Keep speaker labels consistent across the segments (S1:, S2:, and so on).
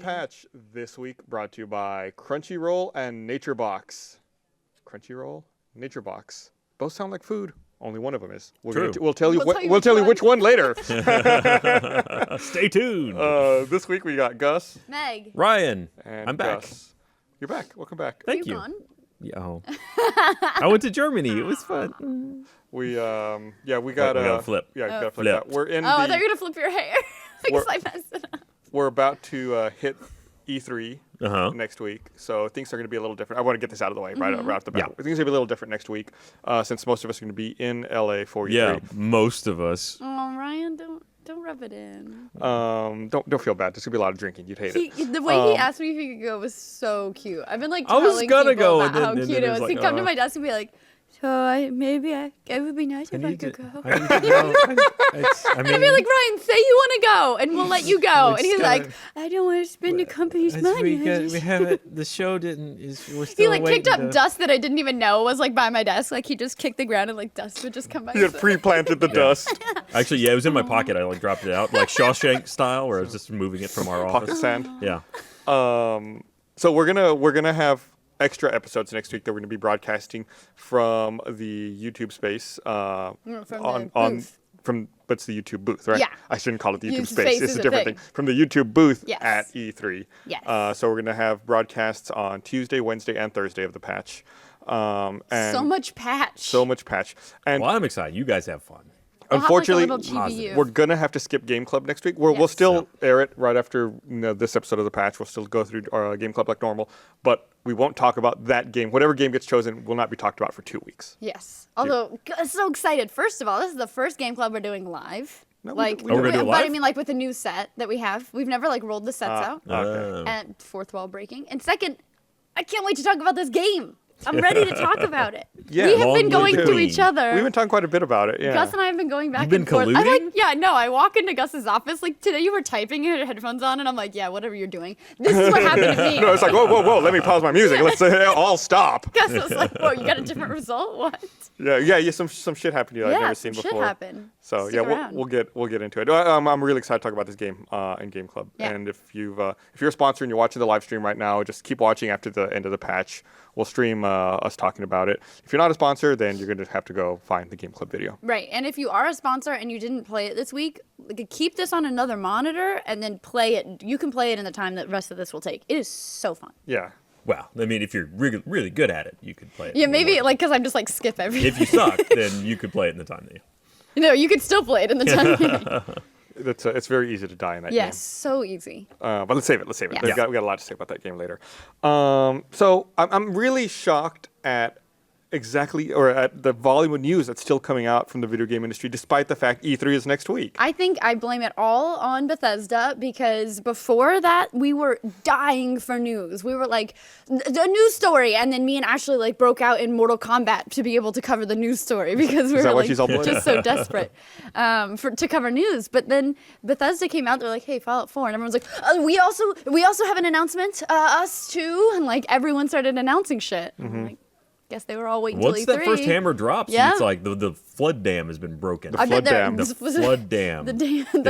S1: Patch this week brought to you by Crunchyroll and NatureBox. Crunchyroll, NatureBox. Both sound like food. Only one of them is. We'll tell you which one later.
S2: Stay tuned.
S1: This week we got Gus,
S3: Meg,
S2: Ryan,
S1: and
S2: I'm back.
S1: Gus. You're back. Welcome back.
S2: Thank you.
S3: Gone?
S2: Yeah, oh. I went to Germany. It was fun.
S1: We got
S2: we gotta flip.
S1: Yeah, we gotta flip
S2: Flip.
S1: that. We're in
S3: I thought you were gonna flip your hair because I messed it up.
S1: We're about to hit E3
S2: Uh-huh.
S1: next week, so things are going to be a little different. I want to get this out of the way right off the bat.
S2: Yeah.
S1: Things are going to be a little different next week, since most of us are going to be in LA for E3.
S2: Yeah, most of us.
S3: Oh, Ryan, don't rub it in.
S1: Don't feel bad. There's going to be a lot of drinking. You'd hate it.
S3: The way he asked me if he could go was so cute. I've been like
S2: I was
S3: telling
S2: gonna
S3: people
S2: go,
S3: about
S2: and
S3: how
S2: then
S3: cute
S2: it
S3: it
S2: was
S3: was.
S2: like,
S3: He'd come to my desk and be like, so it would be nice if I could go.
S2: I need to go.
S3: And I'd be like, Ryan, say you want to go, and we'll let you go. And he's
S2: It's
S3: like,
S2: kinda-
S3: I don't want to spend the company's money.
S2: We haven't. The show didn't. We're still
S3: He like kicked
S2: waiting
S3: up dust that I didn't even know was like by my desk. Like he just kicked the ground and like dust would just come by.
S1: You had pre-planted the dust.
S2: Actually, yeah, it was in my pocket. I like dropped it out, like Shawshank style, where I was just moving it from our
S1: Pocket
S2: office.
S1: sand.
S2: Yeah.
S1: So we're gonna have extra episodes next week that we're gonna be broadcasting from the YouTube space. But it's the YouTube booth, right?
S3: Yeah.
S1: I shouldn't call it the YouTube
S3: YouTube
S1: space.
S3: space
S1: It's
S3: is
S1: a
S3: a
S1: different
S3: thing.
S1: thing. From the YouTube booth
S3: Yes.
S1: at E3.
S3: Yes.
S1: So we're gonna have broadcasts on Tuesday, Wednesday, and Thursday of the patch. And
S3: So much patch.
S1: So much patch. And
S2: Well, I'm excited. You guys have fun.
S3: We'll have,
S1: unfortunately,
S3: like, a little GPU.
S1: we're gonna have to skip Game Club next week. We'll
S3: Yes.
S1: still air it right after this episode of the patch. We'll still go through our Game Club like normal, but we won't talk about that game. Whatever game gets chosen will not be talked about for 2 weeks.
S3: Yes. Although, I'm so excited. First of all, this is the first game club we're doing live.
S1: No,
S3: like,
S1: we're gonna
S2: do it
S3: but I
S2: live?
S3: mean, like with the new set that we have. We've never like rolled the sets out.
S1: Okay.
S3: And fourth wall breaking. And second, I can't wait to talk about this game. I'm ready to talk about it.
S1: Yeah.
S3: We have
S2: Long
S3: been
S2: live
S3: going
S2: the
S3: to
S2: queen.
S3: each other.
S1: We've been talking quite a bit about it. Yeah.
S3: Gus and I have been going back
S2: You've been
S3: and forth. I'm like,
S2: colluding?
S3: yeah, no, I walk into Gus's office. Like today you were typing, you had headphones on, and I'm like, yeah, whatever you're doing. This is what happened to me.
S1: No, it's like, whoa, let me pause my music. Let's all stop.
S3: Gus was like, whoa, you got a different result? What?
S1: Yeah, some shit happened to you I've
S3: Yeah,
S1: never seen
S3: some
S1: before.
S3: shit happened.
S1: So
S3: Stick
S1: yeah,
S3: around.
S1: we'll get into it. I'm really excited to talk about this game in Game Club.
S3: Yeah.
S1: And if you're a sponsor and you're watching the live stream right now, just keep watching after the end of the patch. We'll stream us talking about it. If you're not a sponsor, then you're going to have to go find the Game Club video.
S3: Right, and if you are a sponsor and you didn't play it this week, like, keep this on another monitor and then play it. You can play it in the time that the rest of this will take. It is so fun.
S1: Yeah.
S2: Well, I mean, if you're really good at it, you could play it.
S3: Yeah, maybe
S2: more.
S3: like because I'm just like skip everything.
S2: If you suck, then you could play it in the time that you.
S3: No, you could still play it in the time.
S1: It's very easy to die in that
S3: Yes, so easy.
S1: game. But let's save it.
S3: Yes.
S1: We got a lot to say about that game later. So I'm really shocked at at the volume of news that's still coming out from the video game industry, despite the fact E3 is next week.
S3: I think I blame it all on Bethesda because before that we were dying for news. We were like the news story, and then me and Ashley like broke out in Mortal Kombat to be able to cover the news story because we
S1: that
S3: were
S1: why
S3: like
S1: she's all bloody?
S3: just so desperate to cover news. But then Bethesda came out. They're like, "Hey, Fallout 4," and everyone's like, "We also have an announcement, us too," and like everyone started announcing shit. I'm like, guess they were all waiting till
S2: Once
S3: E3.
S2: that first hammer drops,
S3: Yeah.
S2: it's like the flood dam has been broken.
S1: I bet there-
S2: The flood dam.
S3: The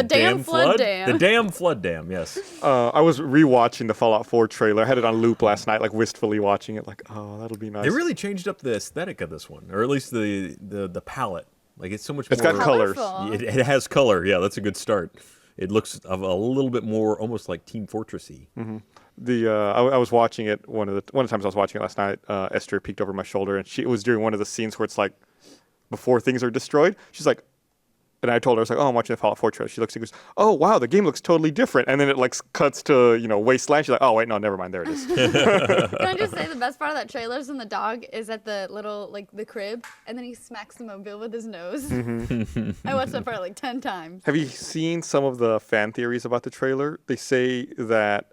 S3: damn flood dam.
S2: The damn flood dam, yes.
S1: I was rewatching the Fallout 4 trailer. I had it on loop last night, like wistfully watching it. Like, oh, that'll be nice.
S2: They really changed up the aesthetic of this one, or at least the palette. Like it's so much
S1: It's
S2: more.
S1: got colors.
S3: Colorful.
S2: It has color. Yeah, that's a good start. It looks a little bit more almost like Team Fortressy.
S1: I was watching it one of the times I was watching it last night. Esther peeked over my shoulder, and it was during one of the scenes where it's like before things are destroyed. She's like, and I told her, I was like, oh, I'm watching the Fallout 4 trailer. She looks and goes, oh wow, the game looks totally different. And then it like cuts to wasteland. She's like, oh wait, no, never mind, there it is.
S3: Can I just say the best part of that trailer is when the dog is at the little the crib and then he smacks the mobile with his nose. I watched that part like 10 times.
S1: Have you seen some of the fan theories about the trailer? They say that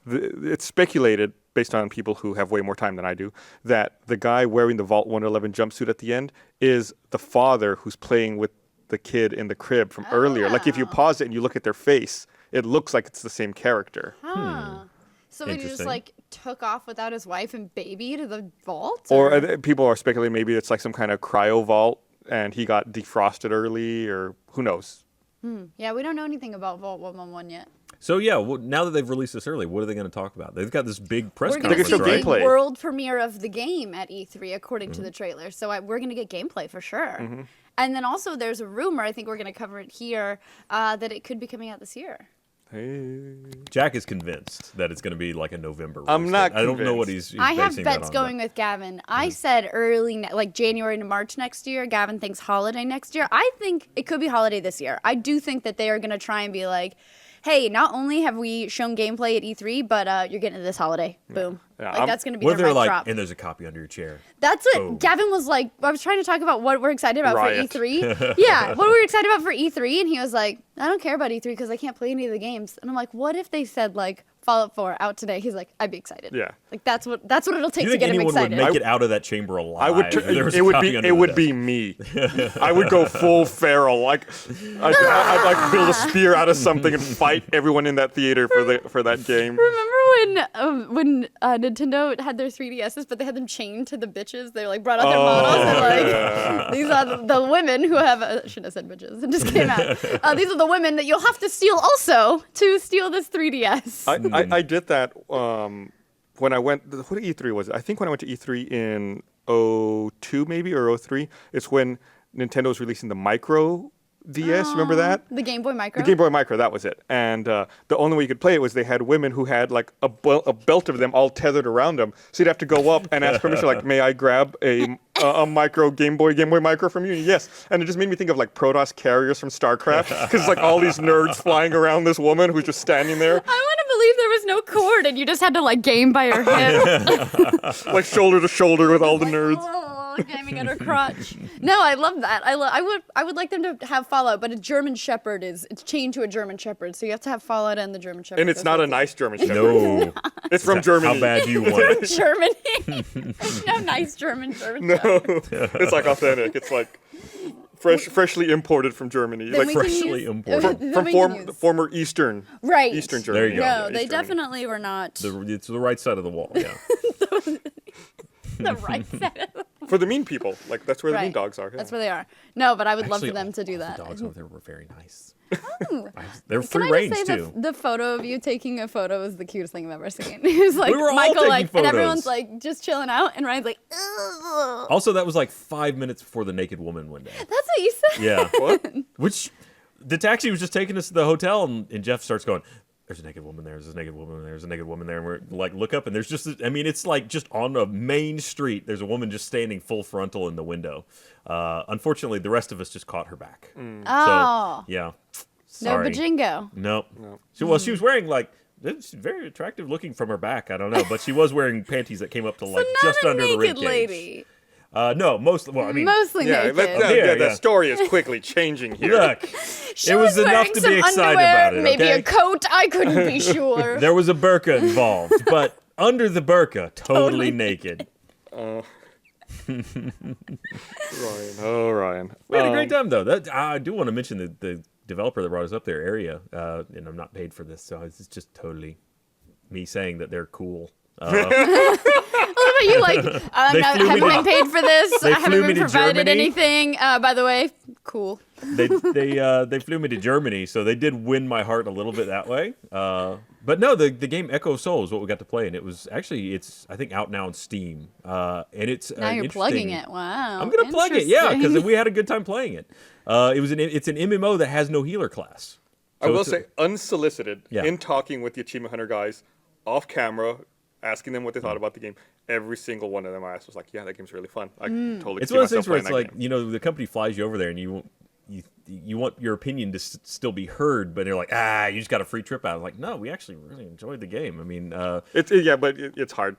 S1: it's speculated, based on people who have way more time than I do, that the guy wearing the Vault 111 jumpsuit at the end is the father who's playing with the kid in the crib from earlier. Like if you pause it and you look at their face, it looks like it's the same character.
S3: Huh. So he just
S2: Interesting.
S3: like took off without his wife and baby to the vault?
S1: Or people are speculating maybe it's like some kind of cryo vault and he got defrosted early, or who knows.
S3: Yeah, we don't know anything about Vault 111 yet.
S2: So yeah, well, now that they've released this early, what are they going to talk about? They've got this big press
S3: We're going to
S2: conference,
S3: see
S1: show
S2: right?
S3: the
S1: gameplay.
S3: world premiere of the game at E3, according to the trailer. So we're going to get gameplay for sure. And then also there's a rumor, I think we're going to cover it here, that it could be coming out this year.
S1: Hey.
S2: Jack is convinced that it's going to be like a November.
S1: I'm
S2: release
S1: not
S2: date. I don't know what
S1: convinced.
S2: he's
S3: I have
S2: basing that
S3: bets
S2: on,
S3: going
S2: but-
S3: with Gavin. I said early, like January to March next year. Gavin thinks holiday next year. I think it could be holiday this year. I do think that they are going to try and be like, hey, not only have we shown gameplay at E3, but you're getting it this holiday. Boom.
S1: Yeah,
S3: Like,
S1: I'm-
S3: that's going to be
S2: What if
S3: the
S2: they're
S3: mic
S2: like,
S3: drop.
S2: and there's a copy under your chair?
S3: That's what
S2: Boom.
S3: Gavin was like. I was trying to talk about what we're excited about
S1: Riot.
S3: for E3. Yeah, what were we excited about for E3? And he was like, I don't care about E3 because I can't play any of the games. And I'm like, what if they said like Fallout 4 out today? He's like, I'd be excited.
S1: Yeah.
S3: Like that's what it'll
S2: Do
S3: take
S2: you
S3: to
S2: think
S3: get him
S2: anyone would
S3: excited.
S2: make it out of that chamber alive?
S1: I would.
S2: if there was a
S1: It would
S2: copy
S1: be.
S2: under
S1: It
S2: the
S1: would
S2: desk?
S1: be me. I would go full feral. Like, I'd like build a spear out of something and fight everyone in that theater for that game.
S3: Remember when Nintendo had their 3DSs, but they had them chained to the bitches? They like brought out their models and like these are the women who have. Shouldn't have said bitches. It just came out. These are the women that you'll have to steal also to steal this 3DS.
S1: I did that when I went. What E3 was it? I think when I went to E3 in '02 maybe or '03. It's when Nintendo was releasing the Micro DS. Remember that?
S3: The Game Boy Micro.
S1: The Game Boy Micro, that was it. And the only way you could play it was they had women who had like a belt of them all tethered around them. So you'd have to go up and ask permission, like, may I grab a micro Game Boy Micro from you? Yes. And it just made me think of like Protoss carriers from StarCraft, because it's like all these nerds flying around this woman who's just standing there,
S3: I want to believe there was no cord and you just had to like game by your hip.
S1: like shoulder to shoulder with all the nerds.
S3: Oh, gaming at her crotch. No, I love that. I would like them to have Fallout, but a German Shepherd it's chained to a German Shepherd, so you have to have Fallout and the German Shepherd.
S1: And it's not a nice German Shepherd.
S2: No.
S1: It's from Germany.
S2: How bad do you want it?
S3: Germany. No nice German Shepherd.
S1: No, it's like authentic. It's like freshly imported from Germany,
S3: Then
S1: like
S3: we can
S2: freshly
S3: use-
S2: imported.
S3: then
S1: from
S3: we can use-
S1: former Eastern
S3: Right.
S1: Eastern Germany.
S2: There you go.
S3: No,
S1: Yeah,
S3: they
S1: East Germany.
S3: definitely were not
S2: It's the right side of the wall. Yeah.
S3: the right side.
S1: For the mean people, like that's where the mean
S3: Right.
S1: dogs are. Yeah.
S3: That's where they are. No, but I would love
S2: Actually,
S3: for them to do
S2: all
S3: that.
S2: The dogs over there were very nice.
S3: Oh.
S2: They're
S3: Can
S2: free
S3: I
S2: range
S3: just say
S2: too.
S3: the photo of you taking a photo is the cutest thing I've ever seen. It was like
S2: We were all
S3: Michael,
S2: taking
S3: like, and
S2: photos.
S3: everyone's like just chilling out, and Ryan's like, ugh.
S2: Also, that was like 5 minutes before the naked woman one day.
S3: That's what you said.
S2: Yeah.
S1: What?
S2: Which the taxi was just taking us to the hotel, and Jeff starts going, there's a naked woman there, there's a naked woman there, there's a naked woman there. And we're like, look up, and there's just, I mean, it's like just on a main street, there's a woman just standing full frontal in the window. Unfortunately, the rest of us just caught her back.
S3: Oh.
S2: So, yeah.
S3: No
S2: Sorry.
S3: bajingo.
S2: Nope. Well, she was wearing like, it's very attractive looking from her back. I don't know, but she was wearing panties that came up to like
S3: Not
S2: just
S3: a
S2: under the
S3: naked
S2: ribcage.
S3: lady.
S2: No, mostly. Well, I mean,
S3: Mostly
S1: Yeah,
S3: naked.
S2: Yeah,
S1: the
S2: yeah.
S1: story is quickly changing here.
S2: look,
S3: She
S2: it was enough
S3: wearing
S2: to
S3: some
S2: be excited
S3: underwear,
S2: about it.
S3: maybe
S2: Okay?
S3: a coat. I couldn't be sure.
S2: There was a burqa involved, but under the burqa, totally naked.
S1: Ryan, oh Ryan.
S2: We had a great time though. I do want to mention the developer that brought us up there, Area, and I'm not paid for this, so it's just totally me saying that they're cool.
S3: What about you? Like,
S2: They
S3: I
S2: flew me
S3: haven't
S2: to-
S3: been paid for this.
S2: They
S3: I haven't
S2: flew me
S3: been
S2: to
S3: provided
S2: Germany.
S3: anything. By the way, cool.
S2: They flew me to Germany, so they did win my heart a little bit that way. But no, the game Echo Soul is what we got to play, and it was actually it's I think out now on Steam, and it's
S3: Now you're
S2: interesting-
S3: plugging it. Wow.
S2: I'm gonna plug it, yeah, because
S3: Interesting.
S2: we had a good time playing it. It's an MMO that has no healer class.
S1: I
S2: So
S1: will
S2: it's a-
S1: say, unsolicited,
S2: Yeah.
S1: in talking with the Achievement Hunter guys, off camera, asking them what they thought about the game, every single one of them I asked was like, yeah, that game's really fun. I totally
S2: It's
S1: see
S2: one of those
S1: myself
S2: things where
S1: playing
S2: it's
S1: that
S2: like, you know, the company flies you over there and you want your opinion to still be heard, but they're like, you just got a free trip out. I'm like, no, we actually really enjoyed the game. I mean,
S1: game. It's hard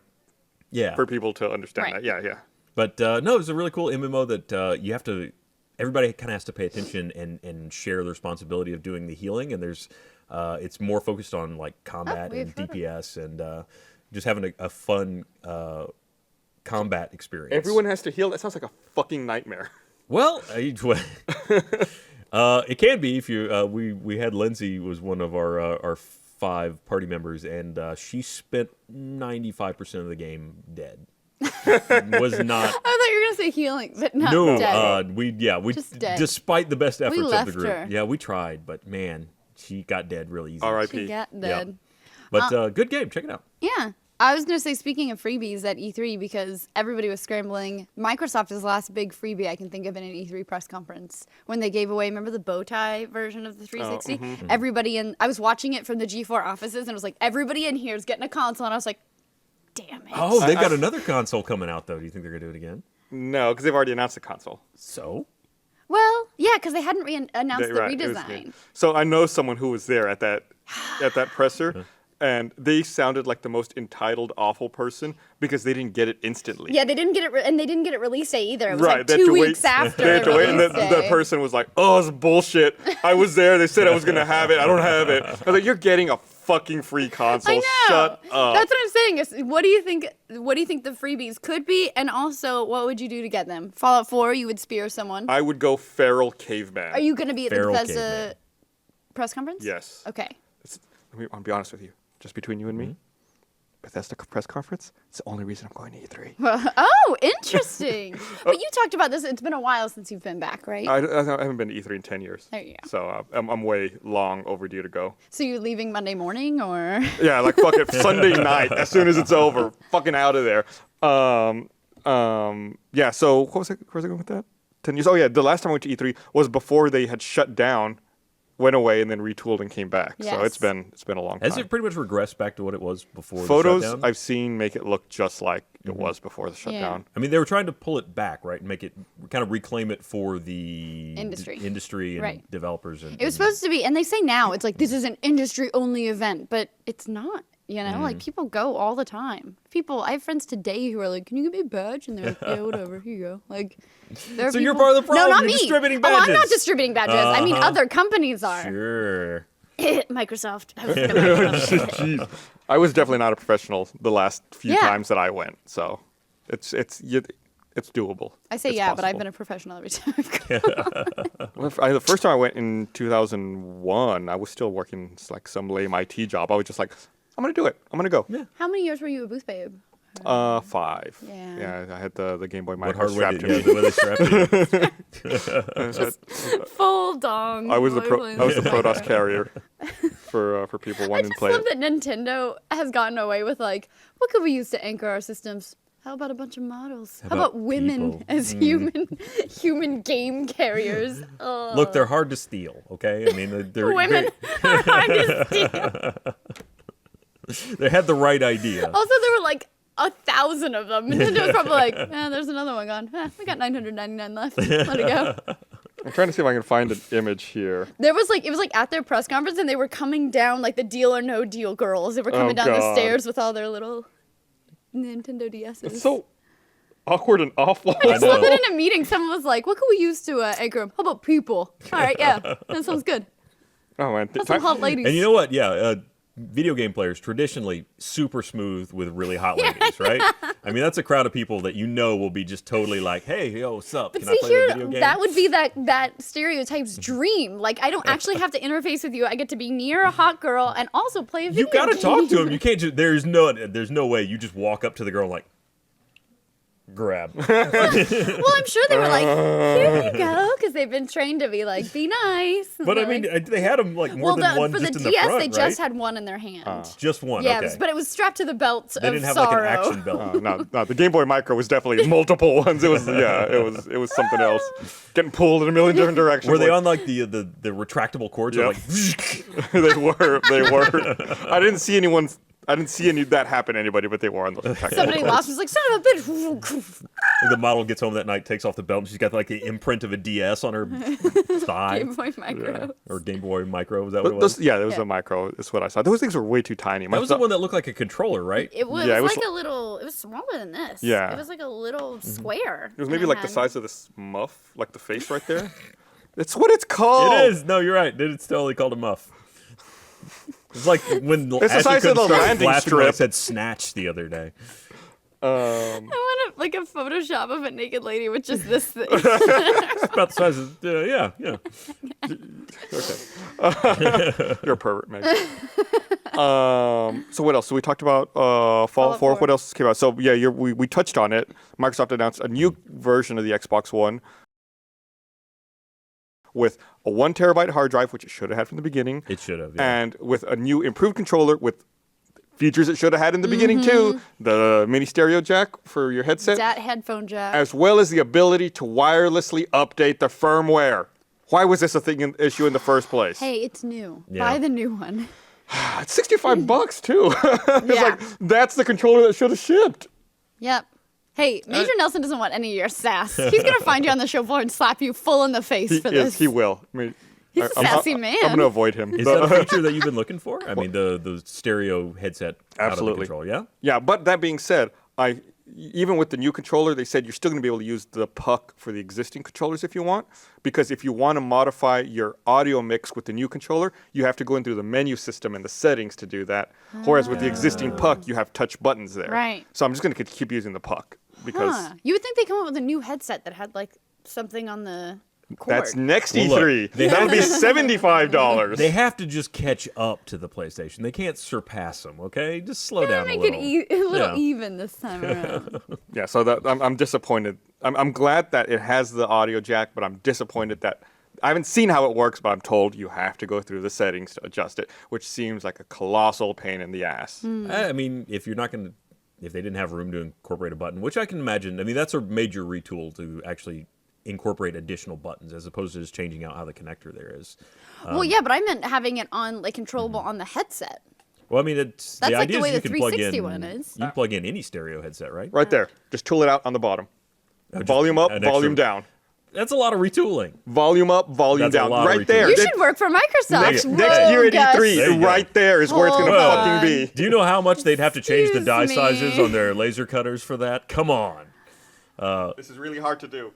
S2: yeah.
S1: for people to understand
S3: Right.
S1: that. Yeah.
S2: But no, it's a really cool MMO that you have to, everybody kind of has to pay attention and share the responsibility of doing the healing. And there's, it's more focused on like combat
S3: we've
S2: and
S3: heard of
S2: DPS and just having a fun combat experience.
S1: Everyone has to heal. That sounds like a fucking nightmare.
S2: Well, it can be if you. We had Lindsay was one of our 5 party members, and she spent 95% of the game dead. Was not.
S3: I thought you were gonna say healing, but not
S2: No,
S3: dead.
S2: we
S3: Just dead.
S2: despite the best efforts of
S3: left
S2: the group.
S3: her.
S2: Yeah, we tried, but man, she got dead really easy.
S3: She
S1: R.I.P.
S3: got
S2: Yeah.
S3: dead.
S2: But good game. Check it out.
S3: Yeah. I was going to say, speaking of freebies at E3, because everybody was scrambling, Microsoft is the last big freebie I can think of in an E3 press conference. When they gave away, remember the bow tie version of the 360? Everybody I was watching it from the G4 offices, and it was like, everybody in here is getting a console. And I was like, damn it.
S2: Oh, they've got another console coming out, though. Do you think they're going to do it again?
S1: No, because they've already announced the console.
S2: So?
S3: Well, yeah, because they hadn't announced the
S1: Right, it was
S3: redesign.
S1: good. So I know someone who was there at that presser, and they sounded like the most entitled, awful person because they didn't get it instantly.
S3: Yeah, they didn't get it, and they didn't get it release day either. It was
S1: Right,
S3: like
S1: they had
S3: 2
S1: to wait-
S3: weeks after.
S1: They had to wait, and
S3: release
S1: the
S3: day.
S1: person was like, "Oh, it's bullshit. I was there. They said I was gonna have it. I don't have it." I was like, "You're getting a fucking free console.
S3: I know.
S1: Shut up."
S3: That's what I'm saying. Is what do you think? What do you think the freebies could be? And also, what would you do to get them? Fallout 4, you would spear someone.
S1: I would go feral caveman.
S3: Are you going to be at the
S2: Feral
S3: Bethesda
S2: caveman.
S3: press conference?
S1: Yes.
S3: Okay.
S1: I'll be honest with you. Just between you and me, Bethesda press conference. It's the only reason I'm going to E3.
S3: Oh, interesting. But you talked about this. It's been a while since you've been back, right?
S1: I haven't been to E3 in 10 years.
S3: There you go.
S1: So I'm way long overdue to go.
S3: So you're leaving Monday morning, or?
S1: Yeah, like fuck it, Sunday night. As soon as it's over, fucking out of there. Yeah. So what was I? Where was I going with that? 10 years. Oh yeah, the last time I went to E3 was before they had shut down, went away, and then retooled and came back. So
S3: Yes.
S1: it's been a long time.
S2: Has it pretty much regressed back to what it was before
S1: Photos
S2: the shutdown?
S1: I've seen make it look just like it was before the shutdown.
S2: I mean, they were trying to pull it back, right, and make it kind of reclaim it for the
S3: Industry.
S2: and
S3: Right.
S2: developers. And
S3: It was supposed to be, and they say now it's like this is an industry-only event, but it's not. You know, like people go all the time. I have friends today who are like, "Can you give me a badge?" And they're like, "Yeah, whatever. Here you go." Like, there are
S2: So you're
S3: people-
S2: part of the problem.
S3: No, not
S2: You're
S3: me.
S2: distributing
S3: Oh, I'm not
S2: badges.
S3: distributing badges. I mean, other companies are.
S2: Sure.
S3: Microsoft. I was gonna Microsoft.
S1: I was definitely not a professional the last few
S3: Yeah.
S1: times that I went, so it's doable.
S3: I say
S1: It's
S3: yeah, but I've
S1: possible.
S3: been a professional every time I've gone.
S1: Well, the first time I went in 2001, I was still working like some lame IT job. I was just like, I'm gonna do it. I'm gonna go.
S2: Yeah.
S3: How many years were you a booth babe?
S1: 5.
S3: Yeah.
S1: I had the Game Boy
S2: What
S1: Micro
S2: hardware
S1: strapped
S2: did
S1: to me.
S2: the way they strapped you?
S3: Full dong.
S1: I was the
S3: boy playing
S1: Protoss carrier for people wanting to
S3: I
S1: play
S3: just love
S1: it.
S3: that Nintendo has gotten away with like, what could we use to anchor our systems? How about a bunch of models? How about
S2: about
S3: women
S2: people?
S3: as human game carriers? Ugh.
S2: Look, they're hard to steal. Okay, I mean, they're
S3: Women are hard to steal.
S2: they had the right idea.
S3: Also, there were like 1,000 of them. Nintendo was probably like, there's another one gone. We got 999 left. Let it go.
S1: I'm trying to see if I can find an image here.
S3: It was like at their press conference, and they were coming down like the Deal or No Deal girls. They were coming down the
S1: God.
S3: stairs with all their little Nintendo DSs.
S1: It's so awkward and awful.
S2: I
S3: I love
S2: know.
S3: that in a meeting, someone was like, "What could we use to anchor them? How about people?" All right, yeah, that sounds good.
S1: Oh man,
S3: That's some hot ladies.
S2: And you know what? Yeah, video game players traditionally super smooth with really hot ladies, right? I mean, that's a crowd of people that you know will be just totally like, "Hey, yo, what's up?
S3: But
S2: Can I
S3: see
S2: play
S3: here,
S2: a video game?"
S3: that would be that stereotype's dream. Like, I don't actually have to interface with you. I get to be near a hot girl and also play a video
S2: You gotta
S3: game.
S2: talk to him. You can't just. There's no way you just walk up to the girl and like grab.
S3: Well, I'm sure they were like, "Here you go," because they've been trained to be like, "Be nice."
S2: But I mean, they had them like more than one
S3: for
S2: just
S3: the
S2: in the
S3: DS,
S2: front,
S3: they
S2: right?
S3: just had one in their hand.
S2: Just one.
S3: Yeah,
S2: okay.
S3: but it was strapped to the belt
S2: They
S3: of
S2: didn't have
S3: sorrow.
S2: like an action belt.
S1: No, the Game Boy Micro was definitely multiple ones. It was it was something else. Getting pulled in a million different directions.
S2: Were they
S1: like-
S2: on like the retractable cords?
S1: Yeah.
S2: Or like,
S1: they were. I didn't see any that happen to anybody, but they were on those.
S3: Somebody lost was like, "Son of a bitch!"
S2: the model gets home that night, takes off the belt, and she's got like the imprint of a DS on her thigh.
S3: Game Boy Micro.
S2: Or Game Boy Micro, was that what it was?
S1: Yeah, it was
S3: Yeah.
S1: a Micro. Is what I saw. Those things were way too tiny.
S2: That was the one that looked like a controller, right?
S3: It was,
S1: Yeah,
S3: it
S1: it
S3: was
S1: was
S3: like a little. It was smaller than this.
S1: Yeah.
S3: It was like a little square.
S1: It was
S3: in
S1: maybe
S3: a
S1: like the
S3: hand.
S1: size of this muff, like the face right there. It's what it's called.
S2: It is. No, you're right. It's totally called a muff. It's like when
S1: the
S2: Ashley
S1: size of
S2: couldn't
S1: the
S2: start
S1: landing
S2: laughing when I
S1: strip.
S2: said snatch the other day.
S3: I want like a Photoshop of a naked lady with just this thing.
S2: It's about the size of yeah.
S1: You're a pervert, Meg. So what else? So we talked about Fallout 4.
S3: 4.
S1: What else came out? So yeah, we touched on it. Microsoft announced a new version of the Xbox One with a 1 terabyte hard drive, which it should have had from the beginning.
S2: It should have, yeah.
S1: And with a new improved controller with features it should have had in the beginning too. The mini stereo jack for your headset.
S3: That headphone jack.
S1: As well as the ability to wirelessly update the firmware. Why was this a issue in the first place?
S3: Hey, it's new.
S2: Yeah.
S3: Buy the new one.
S1: It's $65 too. It's
S3: Yeah.
S1: like, that's the controller that should have shipped.
S3: Yep. Hey, Major Nelson doesn't want any of your sass. He's gonna find you on the show floor and slap you full in the face for this.
S1: He will. I mean,
S3: He's a sassy man.
S1: I'm going to avoid him.
S2: Is that a feature that you've been looking for? I mean, the stereo headset out of the
S1: Absolutely.
S2: control, yeah?
S1: Yeah, but that being said, even with the new controller, they said you're still going to be able to use the puck for the existing controllers if you want. Because if you want to modify your audio mix with the new controller, you have to go in through the menu system and the settings to do that. Whereas with the existing puck, you have touch buttons there.
S3: Right.
S1: So I'm just going to keep using the puck because
S3: You would think they come up with a new headset that had like something on the cord.
S1: that's next
S2: Well, look,
S1: E3.
S2: they
S1: That'll be $75.
S2: They have to just catch up to the PlayStation. They can't surpass them, okay? Just slow down
S3: Make
S2: a little.
S3: it a little
S2: Yeah.
S3: even this time around.
S1: Yeah, so I'm disappointed. I'm glad that it has the audio jack, but I'm disappointed that I haven't seen how it works, but I'm told you have to go through the settings to adjust it, which seems like a colossal pain in the ass.
S2: I mean, if you're not going to, if they didn't have room to incorporate a button, which I can imagine, I mean, that's a major retool to actually incorporate additional buttons as opposed to just changing out how the connector there is.
S3: Well, yeah, but I meant having it on like controllable on the headset.
S2: Well, I mean, it's
S3: That's
S2: the
S3: like
S2: idea
S3: the way
S2: is you
S3: the
S2: can plug
S3: 360
S2: in.
S3: one is.
S2: You can plug in any stereo headset, right?
S1: Right there. Just tool it out on the bottom.
S2: Just
S1: Volume up,
S2: an extra-
S1: volume down.
S2: That's a lot of retooling.
S1: Volume up, volume
S2: That's a
S1: down.
S2: lot of
S1: Right there.
S3: You
S1: It-
S3: should work for Microsoft.
S1: Next,
S3: Whoa,
S1: next year at
S3: Gus.
S1: E3,
S2: There you go.
S1: right there is where it's going to
S3: Hold
S1: fucking
S3: on.
S1: be.
S2: Do you know how much they'd have to change the die
S3: Excuse me.
S2: sizes on their laser cutters for that? Come on.
S1: This is really hard to do.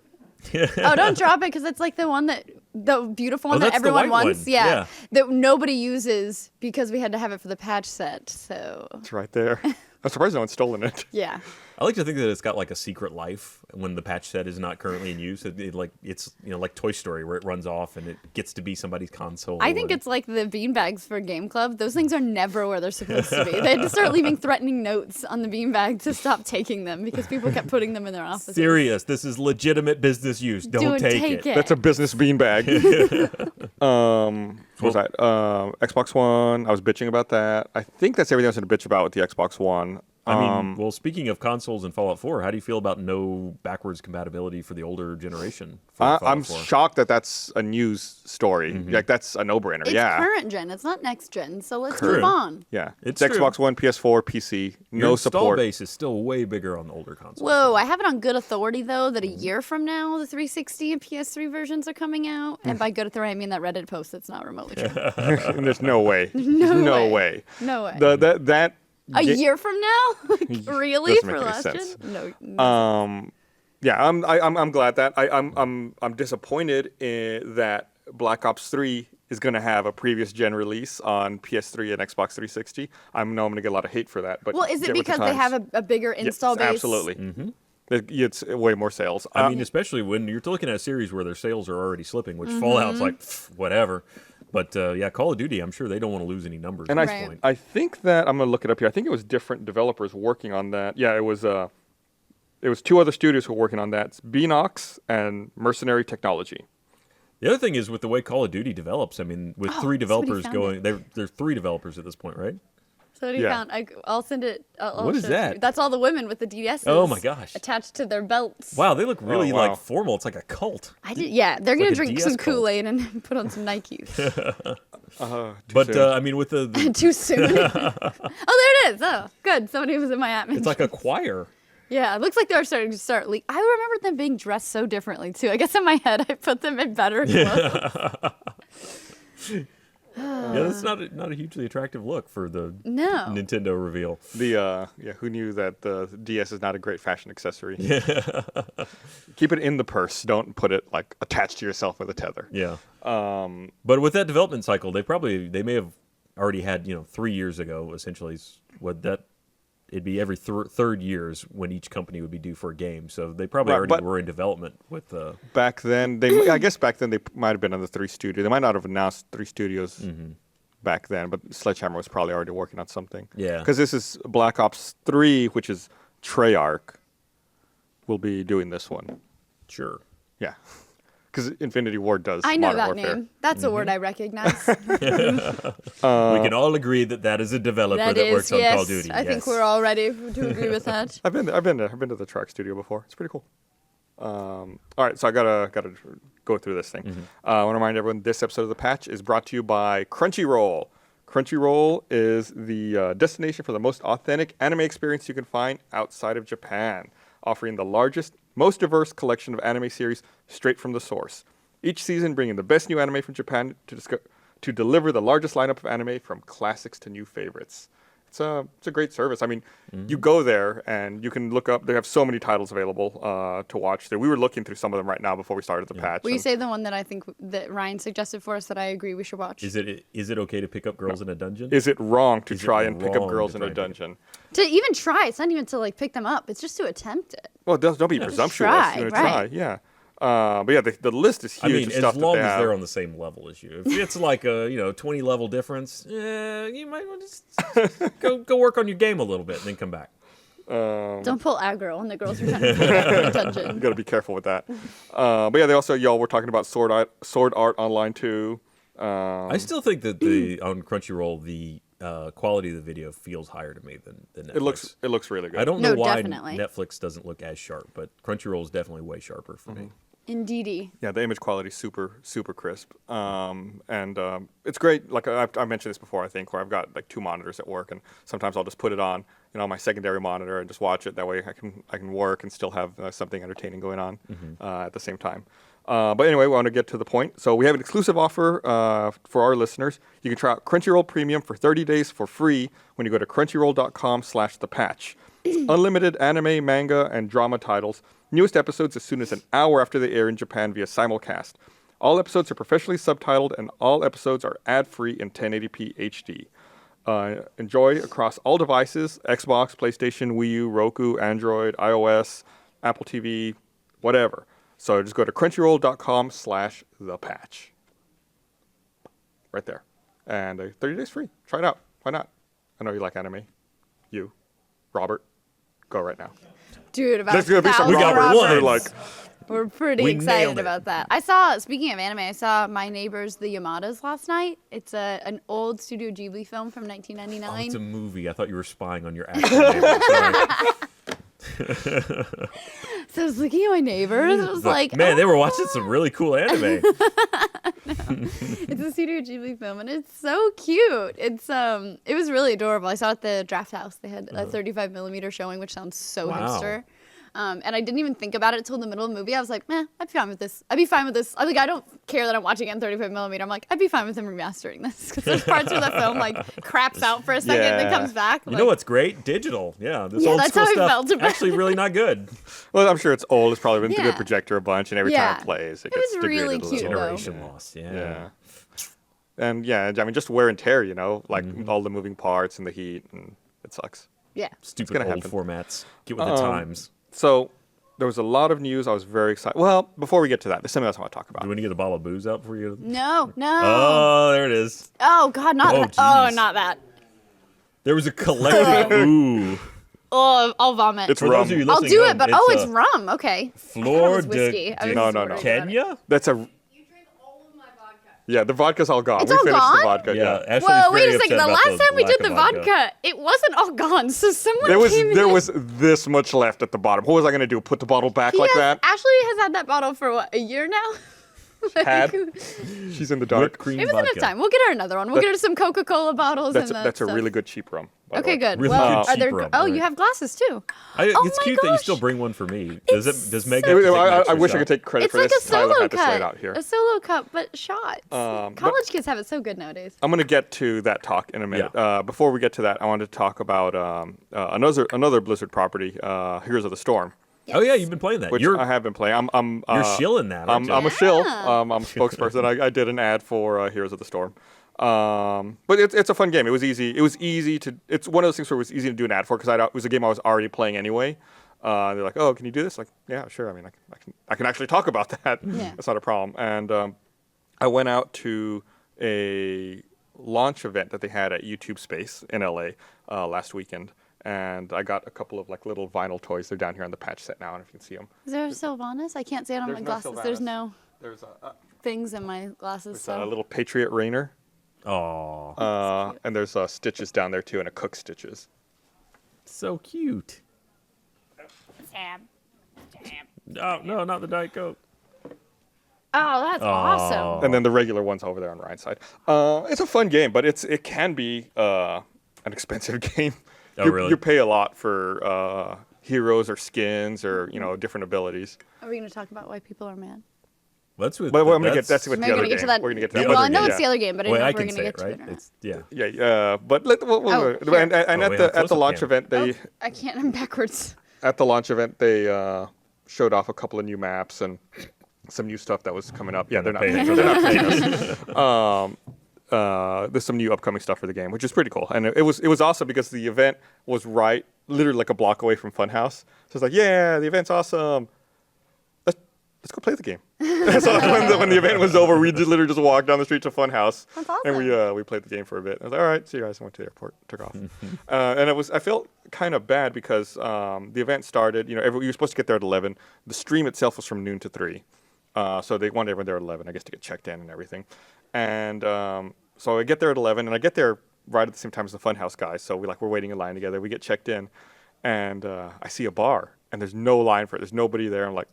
S3: Oh, don't drop it because it's like the beautiful one
S2: Oh,
S3: that
S2: that's the
S3: everyone
S2: white
S3: wants.
S2: one.
S3: Yeah,
S2: Yeah.
S3: that nobody uses because we had to have it for the patch set. So
S1: It's right there. I'm surprised no one's stolen it.
S3: yeah,
S2: I like to think that it's got like a secret life when the patch set is not currently in use. It's like Toy Story where it runs off and it gets to be somebody's console.
S3: I think
S2: and-
S3: it's like the beanbags for Game Club. Those things are never where they're supposed to be. They had to start leaving threatening notes on the beanbag to stop taking them because people kept putting them in their offices.
S2: serious. This is legitimate business use. Don't take it.
S1: That's a business beanbag. What was that? Xbox One. I was bitching about that. I think that's everything I was going to bitch about with the Xbox One.
S2: I mean, well, speaking of consoles and Fallout 4, how do you feel about no backwards compatibility for the older generation? For Fallout
S1: I'm
S2: 4?
S1: shocked that that's a news story. Like, that's a no-brainer.
S3: It's
S1: yeah.
S3: current gen. It's not next gen. So let's
S2: True.
S3: move on.
S1: Yeah.
S2: It's
S1: It's
S2: true.
S1: Xbox One, PS4, PC.
S2: Your
S1: No
S2: install
S1: support.
S2: base is still way bigger on the older consoles.
S3: Whoa, I have it on good authority though that a year from now the 360 and PS3 versions are coming out. And by good authority I mean that Reddit post that's not remotely true.
S1: And there's no way.
S3: No
S1: way.
S3: way. No way.
S1: That
S3: A year from now? Like, really?
S1: Doesn't
S3: For
S1: make any
S3: last
S1: sense.
S3: gen? No.
S1: Yeah, I'm glad that I'm disappointed in that Black Ops 3 is going to have a previous gen release on PS3 and Xbox 360. I know I'm going to get a lot of hate for that, but
S3: Well, is it
S1: get with the
S3: because they
S1: times.
S3: have a bigger
S1: Yes,
S3: install base?
S1: Absolutely. It's way more sales.
S2: I mean, especially when you're looking at a series where their sales are already slipping,
S3: Mm-hmm.
S2: which Fallout's like, whatever. But yeah, Call of Duty, I'm sure they don't want to lose any numbers
S1: and
S2: at
S1: I
S2: this point.
S1: I think that I'm going to look it up here. I think it was different developers working on that. Yeah, it was 2 other studios who were working on that. It's Beanox and Mercenary Technology.
S2: The other thing is with the way Call of Duty develops, I mean, with 3
S3: somebody
S2: developers
S3: found
S2: going, there's 3 developers at this point, right?
S3: So what do you
S1: Yeah.
S3: found? I'll send it. I'll
S2: What is
S3: show it to
S2: that?
S3: you. That's all the women with the DSs.
S2: Oh my gosh.
S3: Attached to their belts.
S2: Wow, they look really
S1: wow.
S2: like formal. It's like a cult.
S3: I did. Yeah, they're gonna
S2: like a
S3: drink
S2: DS
S3: some
S2: cult.
S3: Kool-Aid and put on some Nikes.
S2: But
S1: soon.
S2: I mean, with the
S3: Too soon. Oh, there it is. Oh, good. Somebody was in my app.
S2: it's like a choir.
S3: Yeah, it looks like they're starting to start leak. I remember them being dressed so differently too. I guess in my head I put them in better clothes.
S2: Yeah, that's not a hugely attractive look for the
S3: No.
S2: Nintendo reveal.
S1: Who knew that the DS is not a great fashion accessory? Keep it in the purse. Don't put it like attached to yourself with a tether.
S2: Yeah. But with that development cycle, they may have already had 3 years ago essentially it'd be every third years when each company would be due for a game. So they probably
S1: Right,
S2: already
S1: but-
S2: were in development with
S1: Back then, I guess back then they might have been on the 3 studios. They might not have announced 3 studios back then, but Sledgehammer was probably already working on something.
S2: Yeah.
S1: Because this is Black Ops 3, which is Treyarch, will be doing this one.
S2: sure.
S1: Yeah. because Infinity Ward does.
S3: I know
S1: Modern
S3: that
S1: Warfare.
S3: name. That's a word I recognize.
S2: We can all agree that is a developer that works on Call of Duty.
S3: I think we're all ready to agree with that.
S1: I've been there. I've been to the track studio before. It's pretty cool. All right, so I gotta go through this thing. I want to remind everyone this episode of The Patch is brought to you by Crunchyroll. Crunchyroll is the destination for the most authentic anime experience you can find outside of Japan, offering the largest, most diverse collection of anime series straight from the source. Each season bringing the best new anime from Japan to deliver the largest lineup of anime from classics to new favorites. It's a great service. I mean, you go there and you can look up. They have so many titles available to watch there. We were looking through some of them right now before we started the patch.
S3: Will you say the one that I think that Ryan suggested for us that I agree we should watch?
S2: Is it okay to pick up girls in a dungeon?
S1: Is it wrong to try and pick up girls in a dungeon?
S3: To even try, it's not even to like pick them up. It's just to attempt it.
S1: Well, don't be presumptuous.
S3: try,
S1: You're
S3: right.
S1: try, yeah. But yeah, the list is huge.
S2: I mean,
S1: of stuff
S2: as long
S1: that they
S2: as
S1: have.
S2: they're on the same level as you. If it's like a 20 level difference, you might want to just go work on your game a little bit and then come back.
S3: Don't pull aggro on the girls who are trying to pick up in a dungeon.
S1: You got to be careful with that. But yeah, they also y'all were talking about Sword Art Online 2.
S2: I still think that on Crunchyroll the quality of the video feels higher to me than Netflix.
S1: It looks really good.
S2: I don't know why
S3: definitely.
S2: Netflix doesn't look as sharp, but Crunchyroll is definitely way sharper for me.
S3: Indeedy.
S1: Yeah, the image quality is super crisp, and it's great. Like I mentioned this before, I think, where I've got like 2 monitors at work, and sometimes I'll just put it on, on my secondary monitor and just watch it. That way, I can work and still have something entertaining going on at the same time. But anyway, we want to get to the point. So we have an exclusive offer for our listeners. You can try out Crunchyroll Premium for 30 days for free when you go to crunchyroll.com/thepatch. Unlimited anime, manga, and drama titles. Newest episodes as soon as an hour after they air in Japan via simulcast. All episodes are professionally subtitled, and all episodes are ad-free in 1080p HD. Enjoy across all devices: Xbox, PlayStation, Wii U, Roku, Android, iOS, Apple TV, whatever. So just go to crunchyroll.com/thepatch. Right there. And 30 days free. Try it out. Why not? I know you like anime. You, Robert, go right now.
S3: Dude, about
S1: There's going to be some
S3: 1,000
S1: Roberts that are
S3: Roberts.
S1: like,
S3: We're pretty
S2: We
S3: excited
S2: nailed it.
S3: about that. Speaking of anime, I saw My Neighbors the Yamadas last night. It's an old Studio Ghibli film from
S2: Oh,
S3: 1999.
S2: it's a movie. I thought you were spying on your actual neighbor. Sorry.
S3: So I was looking at My Neighbors. I was like,
S2: man, they were watching some really cool anime.
S3: It's a Studio Ghibli film, and it's so cute. It was really adorable. I saw it at the Draft House. They had a 35mm showing, which sounds so
S2: Wow.
S3: hipster. And I didn't even think about it till the middle of the movie. I was like, meh, I'd be fine with this. I'd be fine with this. I don't care that I'm watching it in 35mm. I'm like, I'd be fine with them remastering this. Because there's parts where the film craps out for a second and then
S1: Yeah.
S3: comes back.
S2: You know what's great? Digital. Yeah, this
S3: Yeah,
S2: old
S3: that's
S2: school
S3: how I
S2: stuff
S3: felt about
S2: actually really not good.
S1: well, I'm sure it's old. It's probably been through
S3: Yeah.
S1: the projector a bunch, and every
S3: Yeah.
S1: time it plays, it
S3: It
S1: gets
S3: was really
S1: degraded a
S3: cute,
S1: little.
S3: though.
S2: Generation loss. Yeah.
S1: Yeah. And yeah, I mean, just wear and tear, like all the moving parts and the heat, and it sucks.
S3: Yeah.
S2: Stupid
S1: gonna
S2: old
S1: happen.
S2: formats. Get with the times.
S1: So there was a lot of news. I was very excited. Well, before we get to that, there's something else I want to talk about.
S2: Do we need to get a bottle of booze out before you?
S3: No.
S2: Oh, there it is.
S3: Oh, God, not
S2: Oh,
S3: that. Oh,
S2: geez.
S3: not that.
S2: There was a collective. Ooh.
S3: Oh, I'll vomit.
S1: It's
S2: For
S1: rum.
S2: those of you
S3: I'll
S2: listening
S3: do
S2: at
S3: it, but
S2: home,
S3: it's rum. Okay.
S2: Flor
S3: was whiskey. I was
S1: No,
S3: just
S1: no,
S3: worried
S1: no.
S3: about it.
S2: Kenya?
S1: That's a.
S4: You drink all of my vodka.
S1: Yeah, the vodka's all gone.
S3: It's
S1: we
S3: all
S1: finished
S3: gone?
S1: the vodka. Yeah.
S2: Ashley
S3: Whoa,
S2: was
S3: wait
S2: very
S3: a second.
S2: upset
S3: The
S2: about
S3: last time we
S2: lack
S3: did the
S2: of
S3: vodka, it wasn't all gone. So someone
S1: There was
S3: came in.
S1: there was this much left at the bottom. What was I gonna do? Put the bottle back like that?
S3: Ashley has had that bottle for what, a year now?
S1: Had? She's in the dark.
S2: Whipped cream
S3: It was
S2: vodka.
S3: enough time. We'll get her another one. We'll get her some Coca-Cola bottles.
S1: That's
S3: and
S1: that's a
S3: stuff.
S1: really good cheap rum. by the
S3: Okay,
S1: way.
S3: good.
S2: Really
S3: well,
S2: good
S3: are there?
S2: cheap rum,
S3: Oh,
S2: right.
S3: you have glasses too.
S2: It's
S3: Oh my
S2: cute that you
S3: gosh.
S2: still bring one for me. Does Meg?
S1: I,
S2: have to take an
S1: I
S2: extra
S1: wish I
S2: shot?
S1: could take credit
S3: It's
S1: for
S3: like
S1: this.
S3: a solo
S1: Tyler had this laid
S3: cup.
S1: out here.
S3: A solo cup, but shots.
S1: but-
S3: College kids have it so good nowadays.
S1: I'm gonna get to that talk in a minute.
S2: Yeah.
S1: Before we get to that, I wanted to talk about another Blizzard property, Heroes of the Storm,
S2: Oh yeah, you've been playing that.
S1: which
S2: You're
S1: I have been playing.
S2: you're shilling that. Aren't you?
S1: I'm a shill.
S3: Yeah.
S1: I'm a spokesperson. I did an ad for Heroes of the Storm. But it's a fun game. It was easy. It was easy to. It's one of those things where it was easy to do an ad for because it was a game I was already playing anyway. They're like, "Oh, can you do this?" Like, yeah, sure. I mean, I can actually talk about that.
S3: Yeah.
S1: That's not a problem. And I went out to a launch event that they had at YouTube Space in LA last weekend. And I got a couple of little vinyl toys. They're down here on the patch set now, and if you can see them.
S3: Is there a Sylvanas? I can't see it on
S1: There's
S3: my
S1: no
S3: glasses. There's
S1: Sylvanas.
S3: no.
S1: There's
S3: things in my glasses. So
S1: a little Patriot Rainer.
S2: Oh,
S1: And there's Stitches down there too, and a Cook Stitches.
S2: so cute. Oh, no, not the Diet Coke.
S3: Oh, that's awesome.
S1: And then the regular one's over there on Ryan's side. It's a fun game, but it can be an expensive game.
S2: Oh, really?
S1: You pay a lot for heroes or skins or different abilities.
S3: Are we going to talk about why people are mad?
S2: That's with.
S1: But I'm gonna get that's with
S3: We're
S1: the other
S3: going to get to
S1: game.
S3: that.
S1: We're gonna get to
S2: The
S1: that.
S3: Well,
S2: other
S3: I know
S2: game.
S3: it's the other game, but I
S2: Wait,
S3: don't know
S2: I
S3: if we're
S2: can
S3: going
S2: say
S3: to
S2: it,
S3: get to
S2: right?
S3: it or not.
S2: It's yeah.
S1: Yeah, but
S3: here.
S1: and
S2: we have
S1: at the
S2: close-up
S1: launch
S2: cam.
S1: event they
S3: I can't. I'm backwards.
S1: at the launch event they showed off a couple of new maps and some new stuff that was coming up. Yeah, they're not paying. They're not paying us. There's some new upcoming stuff for the game, which is pretty cool. And it was awesome because the event was literally like a block away from Funhouse. So it's like, yeah, the event's awesome. Let's go play the game. So when the event was over, we literally just walked down the street to Funhouse.
S3: That's awesome.
S1: And we played the game for a bit. I was like, all right, see you guys. I went to the airport, took off. And I felt kind of bad because the event started, you were supposed to get there at 11. The stream itself was from noon to 3. So they wanted everyone there at 11, I guess, to get checked in and everything. And so I get there at 11, and I get there right at the same time as the Funhouse guys. So we're waiting in line together. We get checked in, and I see a bar, and there's no line for it. There's nobody there. I'm like,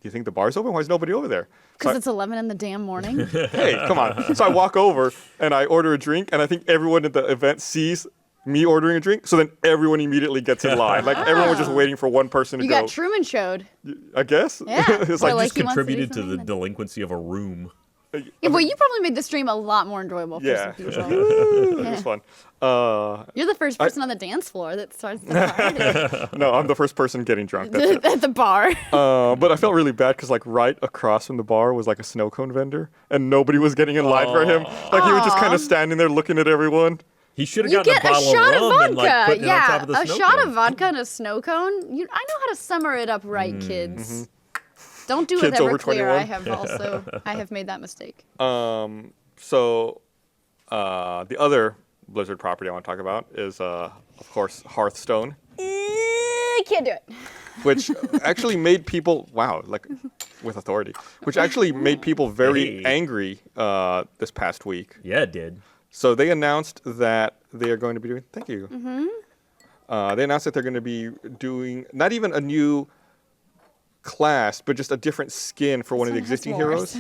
S1: do you think the bar's open? Why is nobody over there?
S3: Because it's 11 in the damn morning.
S1: Hey, come on. So I walk over and I order a drink, and I think everyone at the event sees me ordering a drink. So then everyone immediately gets in line. Like everyone was just waiting for one person to
S3: You
S1: go.
S3: got Truman showed.
S1: I guess.
S3: Yeah.
S1: It's
S3: Or
S1: like,
S3: like he wants to do
S2: Contributed to the
S3: something.
S2: delinquency of a room.
S3: Yeah, well, you probably made the stream a lot more enjoyable for
S1: yeah.
S3: some people.
S1: It was fun.
S3: You're the first person on the dance floor that starts the party
S1: No, I'm the first person getting drunk. That's it.
S3: at the bar.
S1: But I felt really bad because right across from the bar was like a snow cone vendor, and nobody was getting in line for him. Like he was just kind of standing there looking at everyone.
S2: He should have
S3: You
S2: gotten
S3: get
S2: a
S3: a
S2: bottle
S3: shot
S2: of
S3: of
S2: rum and
S3: vodka.
S2: putting it on top of the
S3: A
S2: snow
S3: shot
S2: cone.
S3: of vodka and a snow cone. I know how to summer it up right, kids. Don't do
S1: Kids
S3: it
S1: over
S3: Everclear.
S1: 21.
S3: I have made that mistake.
S1: So the other Blizzard property I want to talk about is, of course, Hearthstone,
S3: Can't do it.
S1: which actually made people with authority, which actually made people very
S2: Hey.
S1: angry this past week.
S2: Yeah, it did.
S1: So they announced that they are going to be doing. Thank you. They announced that they're going to be doing not even a new class, but just a different skin for one of the existing heroes.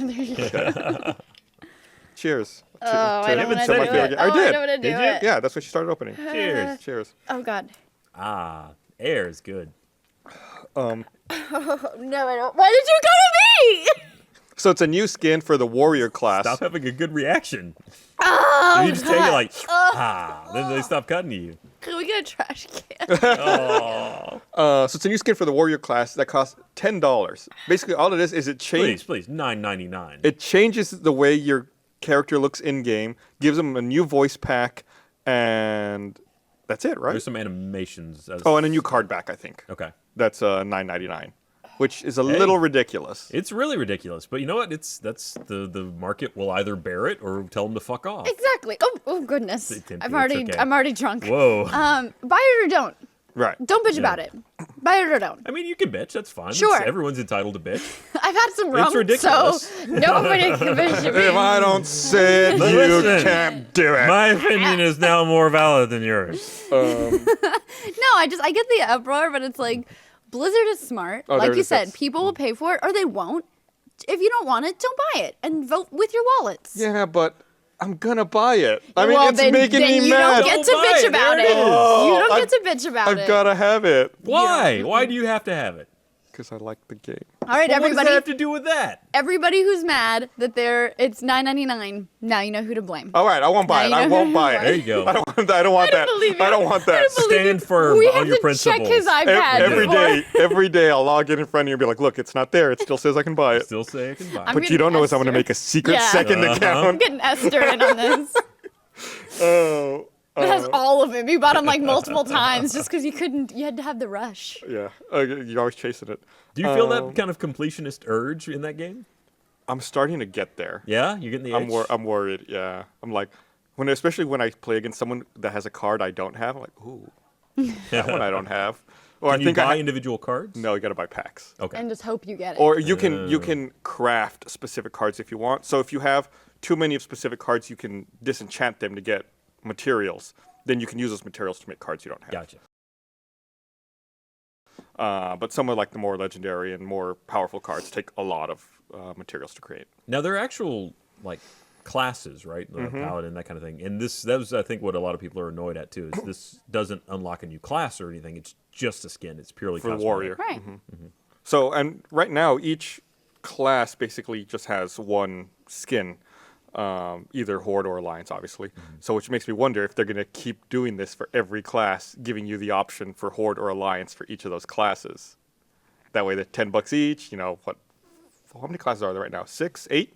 S1: Cheers.
S3: Oh, I don't want to
S1: to
S3: do
S1: my favorite
S3: it.
S1: game.
S3: Oh,
S1: I did.
S3: don't want to do
S2: Did you?
S3: it.
S1: Yeah, that's what she started opening.
S2: Cheers.
S1: Cheers.
S3: Oh, God.
S2: Ah, air is good.
S3: No, I don't. Why did you go to me?
S1: So it's a new skin for the warrior class.
S2: Stop having a good reaction.
S3: Oh,
S2: You just take it like, then they stop cutting to you.
S3: Can we get a trash can?
S1: So it's a new skin for the warrior class that costs $10. Basically, all it is it changes.
S2: Please, $9.99.
S1: It changes the way your character looks in game, gives them a new voice pack, and that's it, right?
S2: There's some animations.
S1: Oh, and a new card back, I think.
S2: Okay.
S1: That's $9.99, which is a little ridiculous.
S2: It's really ridiculous, but you know what? That's the market will either bear it or tell them to fuck off.
S3: Exactly. Oh goodness.
S2: It's
S3: I'm already
S2: okay.
S3: I'm already drunk.
S2: Whoa.
S3: Buy it or don't.
S1: Right.
S3: Don't bitch
S2: Yeah.
S3: about it. Buy it or don't.
S2: I mean, you can bitch. That's fine.
S3: Sure.
S2: Everyone's entitled to bitch.
S3: I've had some rum,
S2: ridiculous.
S3: so nobody can bitch at me.
S1: If I don't say it,
S2: But
S1: you
S2: listen,
S1: can't do it.
S2: My opinion is now more valid than yours.
S3: No, I get the uproar, but it's like Blizzard is smart.
S1: Oh, there
S3: Like
S1: it
S3: you
S1: is.
S3: said,
S1: That's-
S3: people will pay for it or they won't. If you don't want it, don't buy it and vote with your wallets.
S1: Yeah, but I'm gonna buy it. I mean,
S3: well,
S1: it's
S3: then,
S1: making
S3: then
S1: me
S3: you
S1: mad.
S3: don't get to
S2: Don't buy
S3: bitch
S2: it.
S3: about
S2: There
S3: it.
S2: it is.
S3: You don't
S1: I've-
S3: get to bitch about
S1: I've
S3: it.
S1: gotta have it
S2: Why? Why do you have to have it?
S1: because I like the game.
S3: All right,
S2: Well, what does that
S3: everybody.
S2: have to do with that?
S3: Everybody who's mad that it's $9.99. Now you know who to blame.
S1: All right, I won't buy it.
S3: Now you
S1: I
S3: know
S1: won't
S3: who
S1: buy
S3: to
S1: it.
S2: There you go.
S1: I don't want that. I don't want that.
S3: believe you.
S1: I don't want that.
S3: I don't believe
S2: Stand
S3: you.
S2: firm
S3: We
S2: on
S3: have
S2: your
S3: to check
S2: principles.
S3: his iPad
S1: Every
S3: before.
S1: every day, I'll log in front of you and be like, "Look, it's not there. It still says I can buy it."
S2: Still say I can buy.
S3: I'm
S1: What you don't know is I'm gonna
S3: Esther.
S1: make a secret
S3: Yeah.
S1: second
S3: I'm
S1: account.
S3: getting Esther in on this.
S1: Oh,
S3: It has all of it. You bought them like multiple times just because you had to have the rush.
S1: yeah. You're always chasing it.
S2: Do you feel that kind of completionist urge in that game?
S1: I'm starting to get there.
S2: Yeah, you're getting the itch.
S1: I'm worried. Yeah, I'm like, especially when I play against someone that has a card I don't have. I'm like, ooh, that one I don't have. Or
S2: Can you buy individual cards?
S1: No, you got to buy packs.
S2: Okay.
S3: And just hope you get it.
S1: Or you can craft specific cards if you want. So if you have too many of specific cards, you can disenchant them to get materials. Then you can use those materials to make cards you don't have.
S2: Gotcha.
S1: But some of like the more legendary and more powerful cards take a lot of materials to create.
S2: Now there are actual like classes, right? The paladin, that kind of thing. And that was, I think, what a lot of people are annoyed at too. Is this doesn't unlock a new class or anything? It's just a skin. It's purely
S1: For
S2: cosmetic.
S1: warrior.
S3: Right.
S1: So, and right now, each class basically just has one skin, either Horde or Alliance, obviously. So, which makes me wonder if they're going to keep doing this for every class, giving you the option for Horde or Alliance for each of those classes. That way, they're $10 each. You know, how many classes are there right now? 6, 8?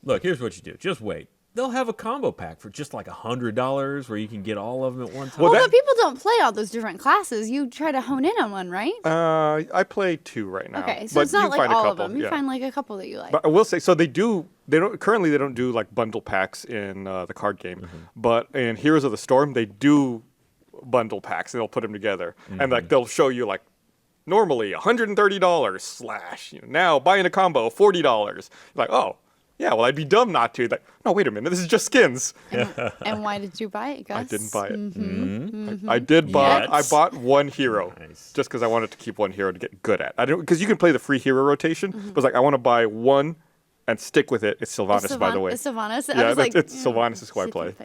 S2: Look, here's what you do. Just wait. They'll have a combo pack for just like $100 where you can get all of them at one time.
S3: Well, but people don't play all those different classes. You try to hone in on one, right?
S1: I play 2 right now.
S3: Okay, so
S1: but
S3: it's not
S1: you
S3: like
S1: find a
S3: all of
S1: couple,
S3: them. You
S1: yeah.
S3: find like a couple that you like.
S1: But I will say, so they don't do like bundle packs in the card game, but in Heroes of the Storm they do bundle packs and they'll put them together and like they'll show you like normally $130 / now buying a combo $40. Like, oh yeah, well I'd be dumb not to. Like, no, wait a minute, this is just skins.
S3: And why did you buy it, Gus?
S1: I didn't buy it.
S3: Mm-hmm.
S1: I did buy.
S2: Yes.
S1: I bought one hero
S2: Nice.
S1: just because I wanted to keep one hero to get good at. I don't because you can play the free hero rotation. But it's like I want to buy one and stick with it. It's Sylvanas, by the way.
S3: It's Sylvanas.
S1: Yeah,
S3: I was like,
S1: Sylvanas is who I play.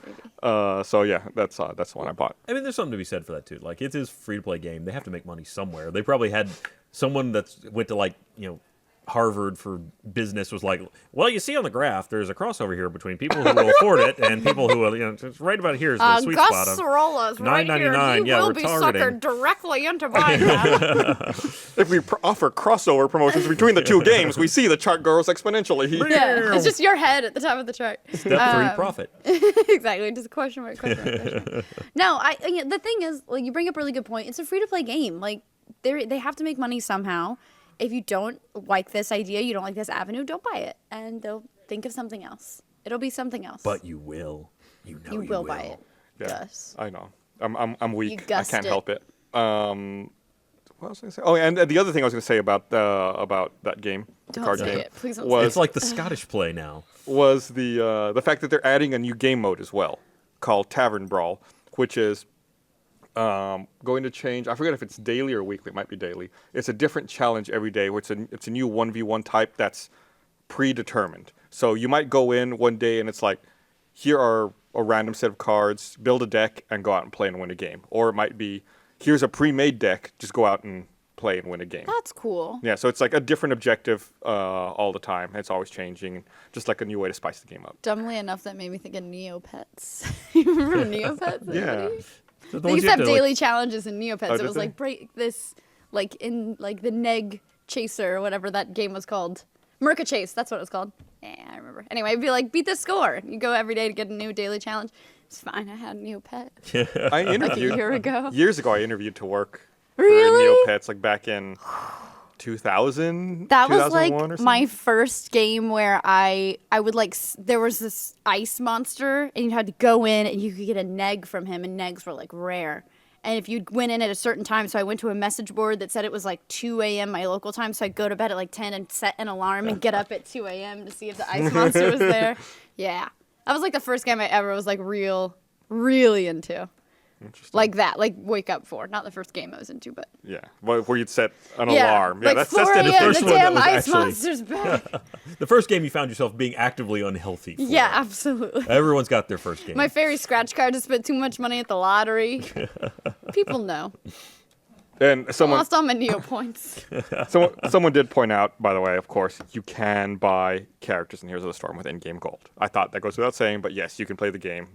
S1: So yeah, that's the one I bought.
S2: I mean, there's something to be said for that too. Like, it is a free-to-play game. They have to make money somewhere. They probably had someone that went to like Harvard for business was like, well, you see on the graph, there's a crossover here between people who will afford it and people who will, it's right about here is the sweet
S3: Gus
S2: spot.
S3: Sorola is right here.
S2: $9.99,
S3: He
S2: yeah,
S3: will
S2: we're
S3: be
S2: targeting.
S3: suckered directly into buying that.
S1: If we offer crossover promotions between the two games, we see the chart grows exponentially.
S3: Yeah, it's just your head at the top of the chart.
S2: Step 3, profit.
S3: Exactly, just question mark, question mark, question mark. No, the thing is, like, you bring up a really good point. It's a free-to-play game. Like, they have to make money somehow. If you don't like this idea, you don't like this avenue, don't buy it. And they'll think of something else. It'll be something else.
S2: But you will. You know
S3: you will buy it.
S1: Yeah,
S3: Gus.
S1: I know. I'm weak. I
S3: guessed
S1: can't
S3: it.
S1: help it. What was I going to say? Oh, and the other thing I was going to say about that game, the
S3: Don't
S1: card
S3: say
S1: game,
S3: it. Please don't
S1: was
S2: It's like the Scottish play now.
S1: was the fact that they're adding a new game mode as well, called Tavern Brawl, which is going to change. I forget if it's daily or weekly. It might be daily. It's a different challenge every day. It's a new 1v1 type that's predetermined. So you might go in one day and it's like, here are a random set of cards, build a deck, and go out and play and win a game. Or it might be, here's a pre-made deck, just go out and play and win a game.
S3: That's cool.
S1: Yeah, so it's like a different objective all the time. It's always changing, just like a new way to spice the game up.
S3: Dumbly enough, that made me think of Neopets. You remember Neopets?
S1: Yeah.
S3: Anybody?
S2: So the
S3: They
S2: ones
S3: used to have
S2: like-
S3: daily challenges in Neopets.
S1: Oh,
S3: It
S1: did
S3: was
S1: they?
S3: like break this, like in like the Neg Chaser or whatever that game was called. Merca Chase, that's what it was called. Yeah, I remember. Anyway, it'd be like beat this score. You go every day to get a new daily challenge. It's fine. I had a Neopet
S1: I
S3: like a
S1: interviewed
S3: year ago.
S1: years ago. I interviewed to work
S3: Really?
S1: for Neopets, like back in 2000.
S3: That was like
S1: 2001 or something.
S3: my first game where I would like there was this ice monster and you had to go in and you could get a neg from him and negs were like rare. And if you went in at a certain time, so I went to a message board that said it was like 2 a.m. my local time, so I'd go to bed at like 10 and set an alarm and get up at 2 a.m. to see if the ice monster was there. Yeah. That was like the first game I ever was like really into.
S1: Interesting.
S3: Like that, like wake up for. Not the first game I was into, but
S1: Yeah, where you'd set an
S3: yeah.
S1: alarm. Yeah,
S3: Like
S1: that's
S3: 4
S1: the
S3: a.m.
S2: first
S3: the
S2: one that
S3: damn
S2: was
S3: ice
S2: actually-
S3: monster's back.
S2: The first game you found yourself being actively unhealthy for.
S3: Yeah, absolutely.
S2: Everyone's got their first game.
S3: My fairy scratch card just spent too much money at the lottery. People know.
S1: And
S3: I
S1: someone
S3: lost all my Neo points.
S1: someone did point out, by the way, of course, you can buy characters in Heroes of the Storm with in-game gold. I thought that goes without saying, but yes, you can play the game,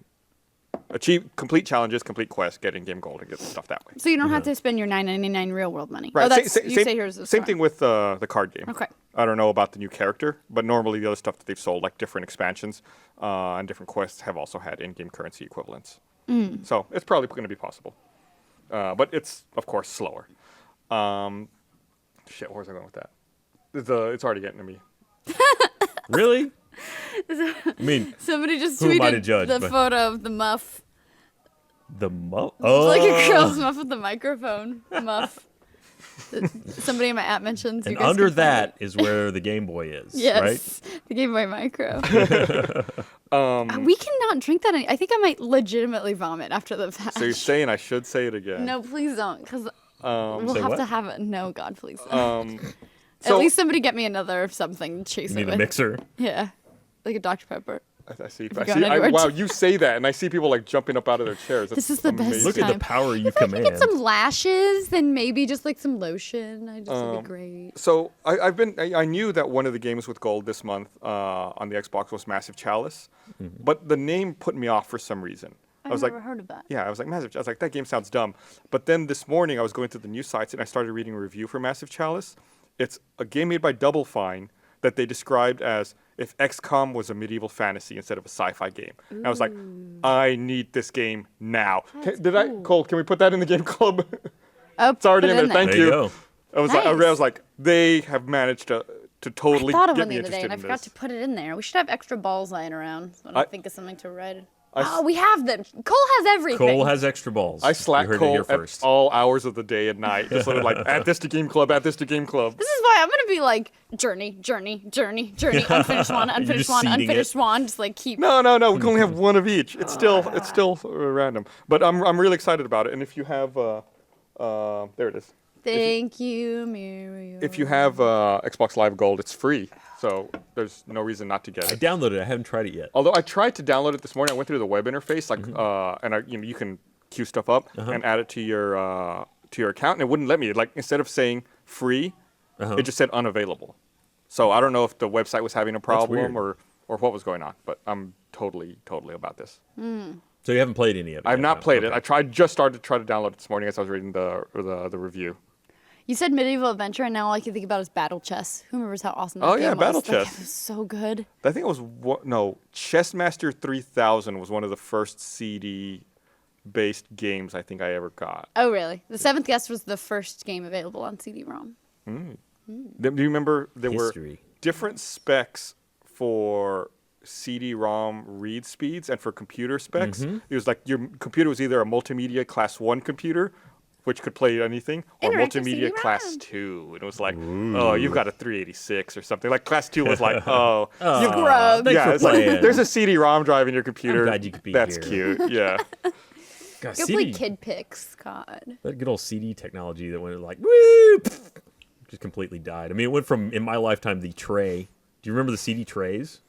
S1: achieve complete challenges, complete quests, get in-game gold, and get the stuff that way.
S3: So you don't have to spend your $9.99 real world money.
S1: Right.
S3: Oh, that's
S1: sa-
S3: you
S1: same,
S3: say here's the
S1: same
S3: Storm.
S1: thing with the card game.
S3: Okay.
S1: I don't know about the new character, but normally the other stuff that they've sold, like different expansions and different quests, have also had in-game currency equivalents. So it's probably going to be possible. But it's, of course, slower. Shit, where's I going with that? It's already getting to me.
S2: Really? I mean,
S3: Somebody just
S2: Who am I to
S3: tweeted
S2: judge,
S3: the
S2: but-
S3: photo of the muff.
S2: the mo.
S3: It's like a girl's muff with the microphone. Muff. Somebody in my app mentions.
S2: And
S3: you guys
S2: under
S3: can find
S2: that
S3: it.
S2: is where the Game Boy is,
S3: Yes,
S2: right?
S3: the Game Boy Micro. We cannot drink that. I think I might legitimately vomit after the fact.
S1: So you're saying I should say it again?
S3: No, please don't, because we'll
S2: Say
S3: have
S2: what?
S3: to have it. No, God, please. Don't.
S1: So
S3: At least somebody get me another something to chase
S2: You
S3: it
S2: need a
S3: with.
S2: mixer.
S3: Yeah, like a Dr Pepper.
S1: I see.
S3: you gone anywhere
S1: Wow,
S3: to-
S1: you say that, and I see people like jumping up out of their chairs.
S3: This
S1: That's
S3: is the best
S1: amazing.
S2: Look at the
S3: time.
S2: power you
S3: If I could
S2: command.
S3: get some lashes, then maybe just like some lotion. I just would be great.
S1: So I knew that one of the games with gold this month on the Xbox was Massive Chalice, but the name put me off for some reason. I
S3: I've
S1: was
S3: never
S1: like,
S3: heard of that.
S1: yeah, I was like Massive. I was like, that game sounds dumb. But then this morning I was going through the news sites and I started reading a review for Massive Chalice. It's a game made by Double Fine that they described as if XCOM was a medieval fantasy instead of a sci-fi game. And I was like, I need this game now.
S3: That's cool.
S1: Cole, can we put that in the game club?
S3: Oh,
S1: It's already
S3: put
S1: in
S3: it
S1: there. Thank
S2: There you
S1: you.
S2: go.
S1: I was like, I
S3: Nice.
S1: was like, they have managed to totally
S3: I thought of
S1: get
S3: one
S1: me
S3: the other day
S1: interested
S3: and I
S1: in
S3: forgot
S1: this.
S3: to put it in there. We should have extra balls lying around when I
S1: I-
S3: think of something to write.
S1: I s-
S3: Oh, we have them. Cole has everything.
S2: Cole has extra balls.
S1: I slack
S2: you heard it
S1: Cole
S2: here
S1: at
S2: first.
S1: all hours of the day and night. Just sort of like, add this to Game Club, add this to Game Club.
S3: This is why I'm gonna be like journey, unfinished one,
S2: You're
S3: unfinished
S2: just
S3: one,
S2: seeding
S3: unfinished
S2: it.
S3: one. Just like keep.
S1: No, we can only have one of each. It's still random. But I'm really excited about it. And if you have, there it is.
S3: Thank you, Muriel.
S1: If you have Xbox Live Gold, it's free. So there's no reason not to get
S2: I
S1: it.
S2: downloaded it. I haven't tried it yet.
S1: Although I tried to download it this morning, I went through the web interface, like, and you can queue stuff up and add it to your account, and it wouldn't let me. Like instead of saying free, it just said unavailable. So I don't know if the website was having a problem
S2: weird.
S1: or what was going on. But I'm totally about this.
S2: So you haven't played any of it?
S1: I've
S2: yet,
S1: not
S2: huh?
S1: played it.
S2: Okay.
S1: I just started to try to download it this morning as I was reading the review.
S3: You said medieval adventure, and now all I can think about is Battle Chess. Who remembers how awesome that
S1: Oh,
S3: game
S1: yeah,
S3: was?
S1: Battle
S3: That game
S1: Chess.
S3: was so good.
S1: I think it was Chessmaster 3000 was one of the first CD-based games I think I ever got.
S3: Oh, really? The Seventh Guest was the first game available on CD-ROM.
S1: Do you remember there were
S2: History.
S1: different specs for CD-ROM read speeds and for computer specs? It was like your computer was either a multimedia class 1 computer, which could play anything, or
S3: Interactive
S1: multimedia
S3: CD-ROM.
S1: class 2. And it was like, oh, you've got a 386 or something. Like class 2 was like, oh, you've
S3: Grub.
S2: Thanks for
S1: it's like,
S2: playing.
S1: there's a CD-ROM drive in your computer.
S2: glad you could be
S1: That's
S2: here.
S1: cute. Yeah.
S2: God,
S3: Go play Kid Pix, God.
S2: That good old CD technology that went like, woo, just completely died. I mean, it went from, in my lifetime, the tray. Do you remember the CD trays?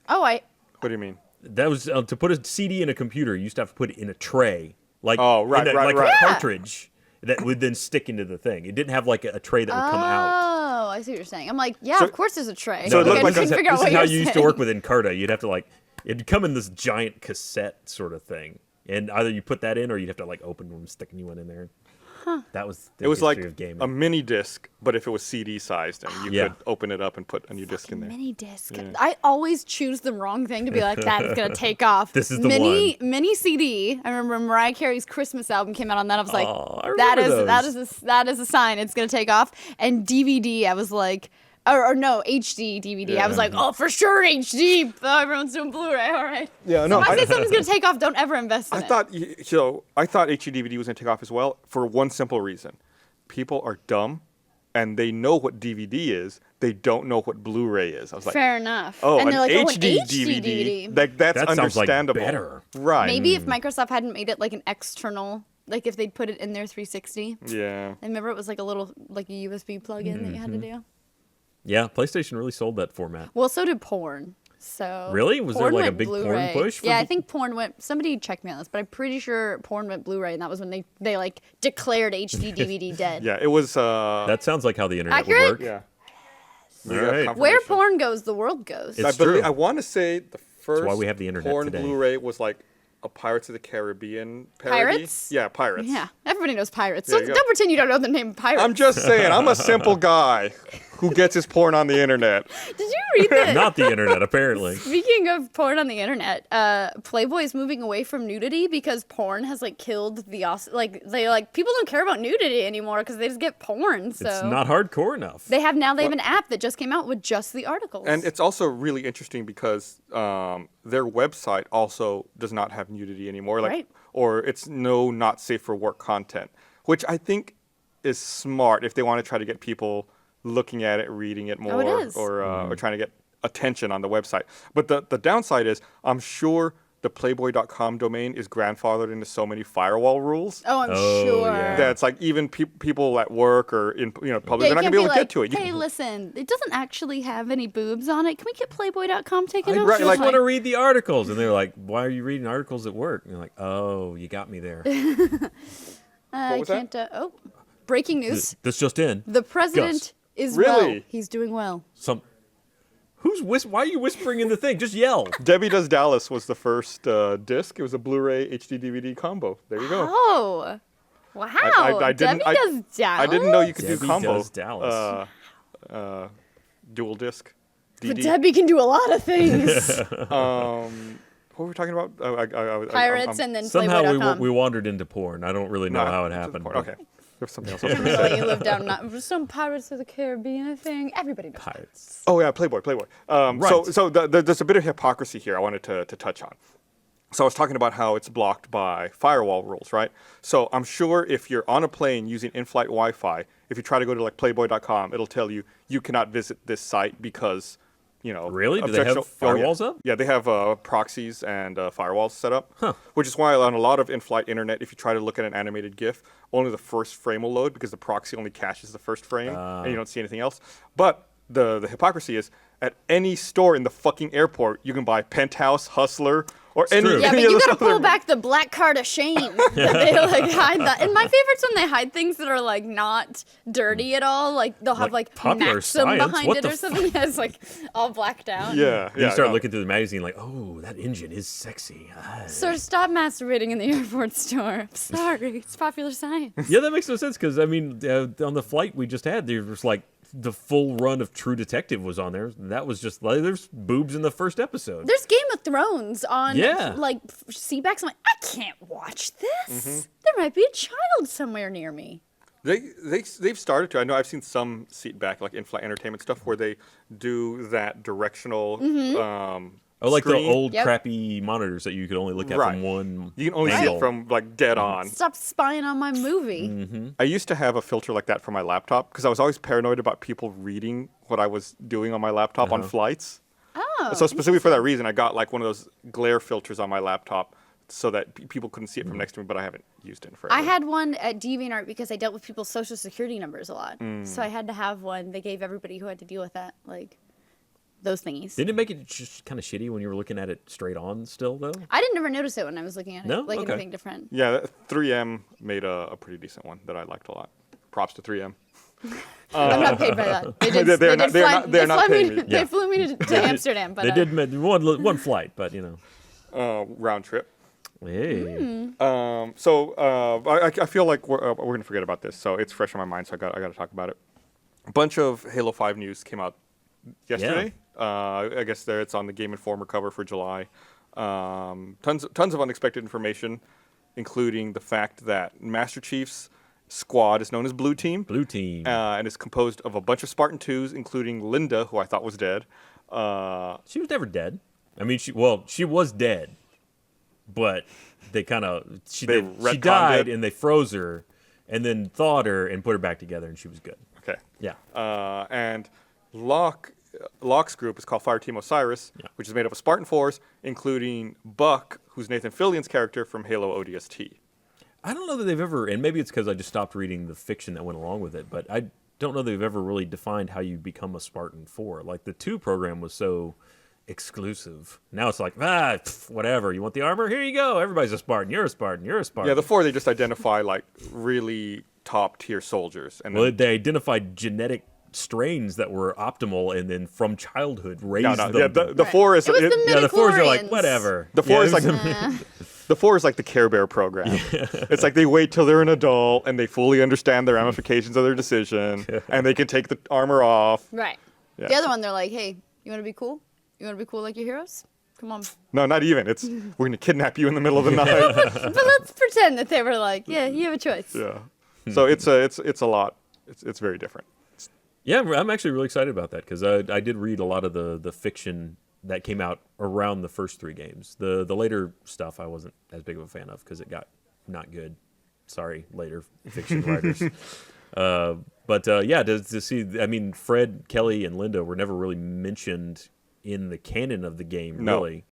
S3: Oh,
S1: What do you mean?
S2: That was, to put a CD in a computer, you used to have to put it in a tray. Like,
S1: Oh, right,
S2: in a,
S1: right,
S2: like
S1: right.
S2: a
S3: Yeah.
S2: cartridge that would then stick into the thing. It didn't have like a tray that would come out.
S3: Oh, I see what you're saying. I'm like, yeah,
S1: So-
S3: of course there's a tray.
S1: So it looked
S3: I
S1: like
S3: couldn't
S1: a-
S3: figure out
S2: This
S3: what
S2: is how
S3: you're
S2: you used to
S3: saying.
S2: work with Encarta. You'd have to like, it'd come in this giant cassette sort of thing. And either you put that in or you'd have to like open one and stick a new one in there. That was the
S1: It was like
S2: history of gaming.
S1: a mini disc, but if it was CD sized, and you
S2: Yeah.
S1: could open it up and put a new disc in there.
S3: Mini disc. I always choose the wrong thing to be like, that's gonna take off.
S2: This is the
S3: mini CD. I remember Mariah Carey's Christmas album came out on that. I was like,
S2: Oh, I
S3: that
S2: remember
S3: is that is a sign it's gonna take off. And DVD, I was like, or no, HD DVD. I was like, oh, for sure HD. Oh, everyone's doing Blu-ray. All right.
S1: Yeah,
S3: So
S1: no,
S3: if I say something's gonna take off, don't ever invest in
S1: I
S3: it.
S1: thought I thought HD DVD was going to take off as well for one simple reason: people are dumb, and they know what DVD is. They don't know what Blu-ray is. I was like,
S3: Fair enough.
S1: oh,
S3: and
S1: an
S3: they're like, oh,
S1: HD
S3: an HD DVD.
S1: That's
S2: That sounds like
S1: understandable.
S2: better.
S1: Right?
S3: Maybe if Microsoft hadn't made it like an external, like if they'd put it in their 360.
S1: Yeah.
S3: I remember it was like a little like a USB plug-in that you had to do.
S2: Yeah, PlayStation really sold that format.
S3: Well, so did porn. So
S2: Really? Was there,
S3: porn
S2: like, a
S3: went
S2: big porn
S3: Blu-ray.
S2: push for
S3: Yeah, I
S2: the-
S3: think porn went. Somebody checked me on this, but I'm pretty sure porn went Blu-ray, and that was when they like declared HD DVD dead.
S1: Yeah, it was.
S2: That sounds like how the internet
S3: Accurate?
S2: would work.
S1: Yeah.
S2: All
S1: We got
S2: right.
S3: Where
S1: confirmation.
S3: porn goes, the world goes.
S2: It's
S1: I
S2: true.
S1: I want to say the first
S2: why we have the internet
S1: porn
S2: today.
S1: Blu-ray was like a Pirates of the Caribbean parody.
S3: Pirates?
S1: Yeah, Pirates.
S3: Yeah, everybody knows pirates.
S1: There
S3: So
S1: you go.
S3: don't pretend you don't know the name Pirates.
S1: I'm just saying, I'm a simple guy who gets his porn on the internet.
S3: Did you read that?
S2: Not the internet, apparently.
S3: Speaking of porn on the internet, Playboy is moving away from nudity because porn has like killed the people don't care about nudity anymore because they just get porn. So
S2: It's not hardcore enough.
S3: they have an app that just came out with just the articles.
S1: And it's also really interesting because their website also does not have nudity anymore, like,
S3: Right.
S1: or it's not safe for work content, which I think is smart if they want to try to get people looking at it, reading it more,
S3: it is.
S1: or trying to get attention on the website. But the downside is, I'm sure the Playboy.com domain is grandfathered into so many firewall rules
S3: Oh, I'm
S2: Oh,
S3: sure.
S2: yeah.
S1: that it's like even people at work or in public,
S3: Yeah,
S1: they're
S3: you
S1: not gonna
S3: can't
S1: be able to
S3: like,
S1: get to it. You
S3: Hey,
S1: can-
S3: listen, it doesn't actually have any boobs on it. Can we get Playboy.com taken
S2: I
S3: off?
S1: right,
S2: just
S1: like-
S2: want to read the articles, and they're like, "Why are you reading articles at work?" And you're like, "Oh, you got me there."
S3: I
S1: was that?
S3: can't. Breaking news:
S2: This just in.
S3: the president is well.
S1: Really?
S3: He's doing well.
S2: Why are you whispering in the thing? Just yell.
S1: Debbie Does Dallas was the first disc. It was a Blu-ray HD DVD combo. There you go.
S3: Oh, wow!
S1: I didn't-
S3: Debbie
S1: I-
S3: does Dallas.
S1: I didn't know you could
S2: Debbie
S1: do combo.
S2: Does Dallas.
S1: Dual disc.
S3: But
S1: DD.
S3: Debbie can do a lot of things.
S1: What were we talking about?
S3: Pirates and then
S2: Somehow
S3: Playboy.com.
S2: we wandered into porn. I don't really know how it happened. but-
S1: Okay. There's something else I was going to say.
S3: Really, you live down some Pirates of the Caribbean thing. Everybody knows.
S2: Pirates.
S1: Oh yeah, Playboy.
S2: Right.
S1: So there's a bit of hypocrisy here I wanted to touch on. So I was talking about how it's blocked by firewall rules, right? So I'm sure if you're on a plane using in-flight Wi-Fi, if you try to go to like Playboy.com, it'll tell you cannot visit this site because,
S2: Really? Do they have
S1: objectionable-
S2: firewalls up?
S1: Yeah, they have proxies and firewalls set up, which is why on a lot of in-flight internet, if you try to look at an animated GIF, only the first frame will load because the proxy only caches the first frame and you don't see anything else. But the hypocrisy is at any store in the fucking airport, you can buy Penthouse, Hustler, or any.
S2: true.
S3: Yeah, but
S1: any
S3: you
S1: of
S3: gotta
S1: those
S3: pull
S1: other-
S3: back the black card of shame that they like hide that. And my favorite's when they hide things that are like not dirty at all. Like they'll have
S2: Like
S3: like
S2: Popular
S3: Maxim
S2: Science?
S3: behind
S2: What
S3: it
S2: the
S3: or something. Yeah, it's like all blacked out.
S1: Yeah,
S2: You start
S1: no.
S2: looking through the magazine like, "Oh, that engine is sexy." Ah.
S3: Sir, stop masturbating in the airport store. I'm sorry, it's popular science.
S2: Yeah, that makes no sense because I mean, on the flight we just had, there was like the full run of True Detective was on there. That was just like there's boobs in the first episode.
S3: There's Game of Thrones on
S2: Yeah.
S3: like CBAX. I'm like, I can't watch this. There might be a child somewhere near me.
S1: They've started to. I know I've seen some seat back like in-flight entertainment stuff where they do that directional.
S2: Oh, like
S1: screen.
S2: the old
S3: Yep.
S2: crappy monitors that you could only look at
S1: Right.
S2: from one.
S1: You can only see
S2: angle.
S1: it from like dead on.
S3: Stop spying on my movie.
S1: I used to have a filter like that for my laptop because I was always paranoid about people reading what I was doing on my laptop on flights.
S3: Oh,
S1: So specifically for that reason, I got like one of those glare filters on my laptop so that people couldn't see it from next to me, but I haven't used it in forever.
S3: I had one at DeviantArt because I dealt with people's social security numbers a lot. So I had to have one. They gave everybody who had to deal with that, like, those thingies.
S2: Didn't it make it just kind of shitty when you were looking at it straight on still though?
S3: I didn't ever notice it when I was looking at it,
S2: No?
S3: like
S2: Okay.
S3: anything different.
S1: Yeah, 3M made a pretty decent one that I liked a lot. Props to 3M.
S3: I'm not paid by that. They did,
S1: They're
S3: they
S1: not-
S3: did
S1: they're
S3: fly,
S1: not- they're
S3: they
S1: not
S3: fly
S1: paying
S3: me,
S1: me.
S3: They
S2: Yeah.
S3: flew me to Amsterdam, but
S2: They did one flight, but you know.
S1: Round trip.
S2: Hey.
S1: I feel like we're gonna forget about this, so it's fresh on my mind. So I got to talk about it. A bunch of Halo 5 news came out yesterday. I guess it's on the Game Informer cover for July. Tons of unexpected information, including the fact that Master Chief's squad is known as Blue Team.
S2: Blue team.
S1: And is composed of a bunch of Spartan 2s, including Linda, who I thought was dead.
S2: She was never dead. I mean, she was dead, but they kind of she
S1: retconned
S2: died
S1: it.
S2: and they froze her, and then thawed her and put her back together, and she was good.
S1: Okay.
S2: Yeah.
S1: And Locke's group is called Fireteam Osiris, which is made up of Spartan 4s, including Buck, who's Nathan Fillion's character from Halo ODST.
S2: I don't know that they've ever, and maybe it's because I just stopped reading the fiction that went along with it, but I don't know they've ever really defined how you become a Spartan 4. Like the 2 program was so exclusive. Now it's like, whatever. You want the armor? Here you go. Everybody's a Spartan. You're a Spartan. You're a Spartan.
S1: Yeah, the 4, they just identify like really top tier soldiers. And
S2: Well,
S1: then,
S2: they identified genetic strains that were optimal, and then from childhood raised
S1: no,
S2: them.
S1: yeah, the 4 is
S3: It was the
S2: yeah, the 4s are like,
S3: midichlorians.
S2: whatever.
S1: The 4
S2: Yeah,
S1: is like the 4 is like the Care Bear program. It's like they wait till they're an adult and they fully understand the ramifications of their decision, and they can take the armor off.
S3: Right.
S1: Yeah.
S3: The other one, they're like, hey, you want to be cool? You want to be cool like your heroes? Come on.
S1: No, not even. It's we're gonna kidnap you in the middle of the night.
S3: But let's pretend that they were like, yeah, you have a choice.
S1: Yeah. So it's a lot. It's very different.
S2: Yeah, I'm actually really excited about that because I did read a lot of the fiction that came out around the first 3 games. The later stuff I wasn't as big of a fan of because it got not good. Sorry, later fiction writers. Yeah, to see, I mean, Fred, Kelly, and Linda were never really mentioned in the canon of the game,
S1: No.
S2: really.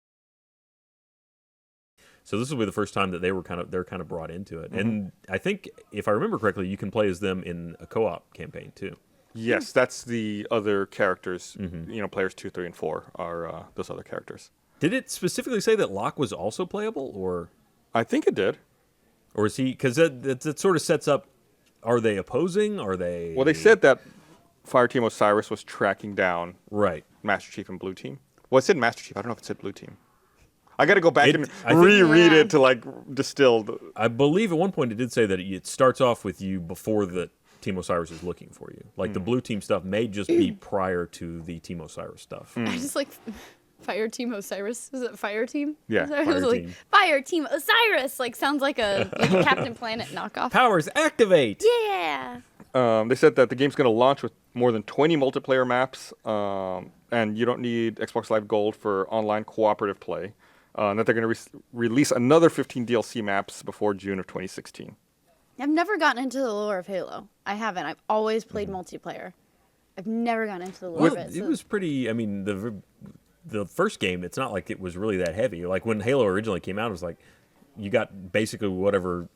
S2: So this will be the first time that they're kind of brought into it. And I think, if I remember correctly, you can play as them in a co-op campaign too.
S1: Yes, that's the other characters. Players 2, 3, and 4 are those other characters.
S2: Did it specifically say that Locke was also playable, or
S1: I think it did.
S2: is he? Because that sort of sets up. Are they opposing? Are they?
S1: Well, they said that Fireteam Osiris was tracking down
S2: right.
S1: Master Chief and Blue Team. Well, it said Master Chief. I don't know if it said Blue Team. I got to go back
S2: I
S1: and
S2: think-
S1: reread
S3: Yeah.
S1: it to like distill.
S2: I believe at one point it did say that it starts off with you before the Team Osiris is looking for you. Like the Blue Team stuff may just be prior to the Team Osiris stuff.
S3: I just like Fire Team Osiris. Is it Fire Team?
S1: Yeah,
S3: I was
S2: Fire
S3: like,
S2: Team.
S3: Fire Team Osiris. Like sounds like a Captain Planet knockoff.
S2: Powers activate.
S3: Yeah.
S1: They said that the game's going to launch with more than 20 multiplayer maps, and you don't need Xbox Live Gold for online cooperative play. And that they're going to release another 15 DLC maps before June of 2016.
S3: I've never gotten into the lore of Halo. I haven't. I've always played multiplayer. I've never gotten into the lore
S2: Well,
S3: of it.
S2: it was pretty. I mean, the first game, it's not like it was really that heavy. Like when Halo originally came out, it was like you got basically whatever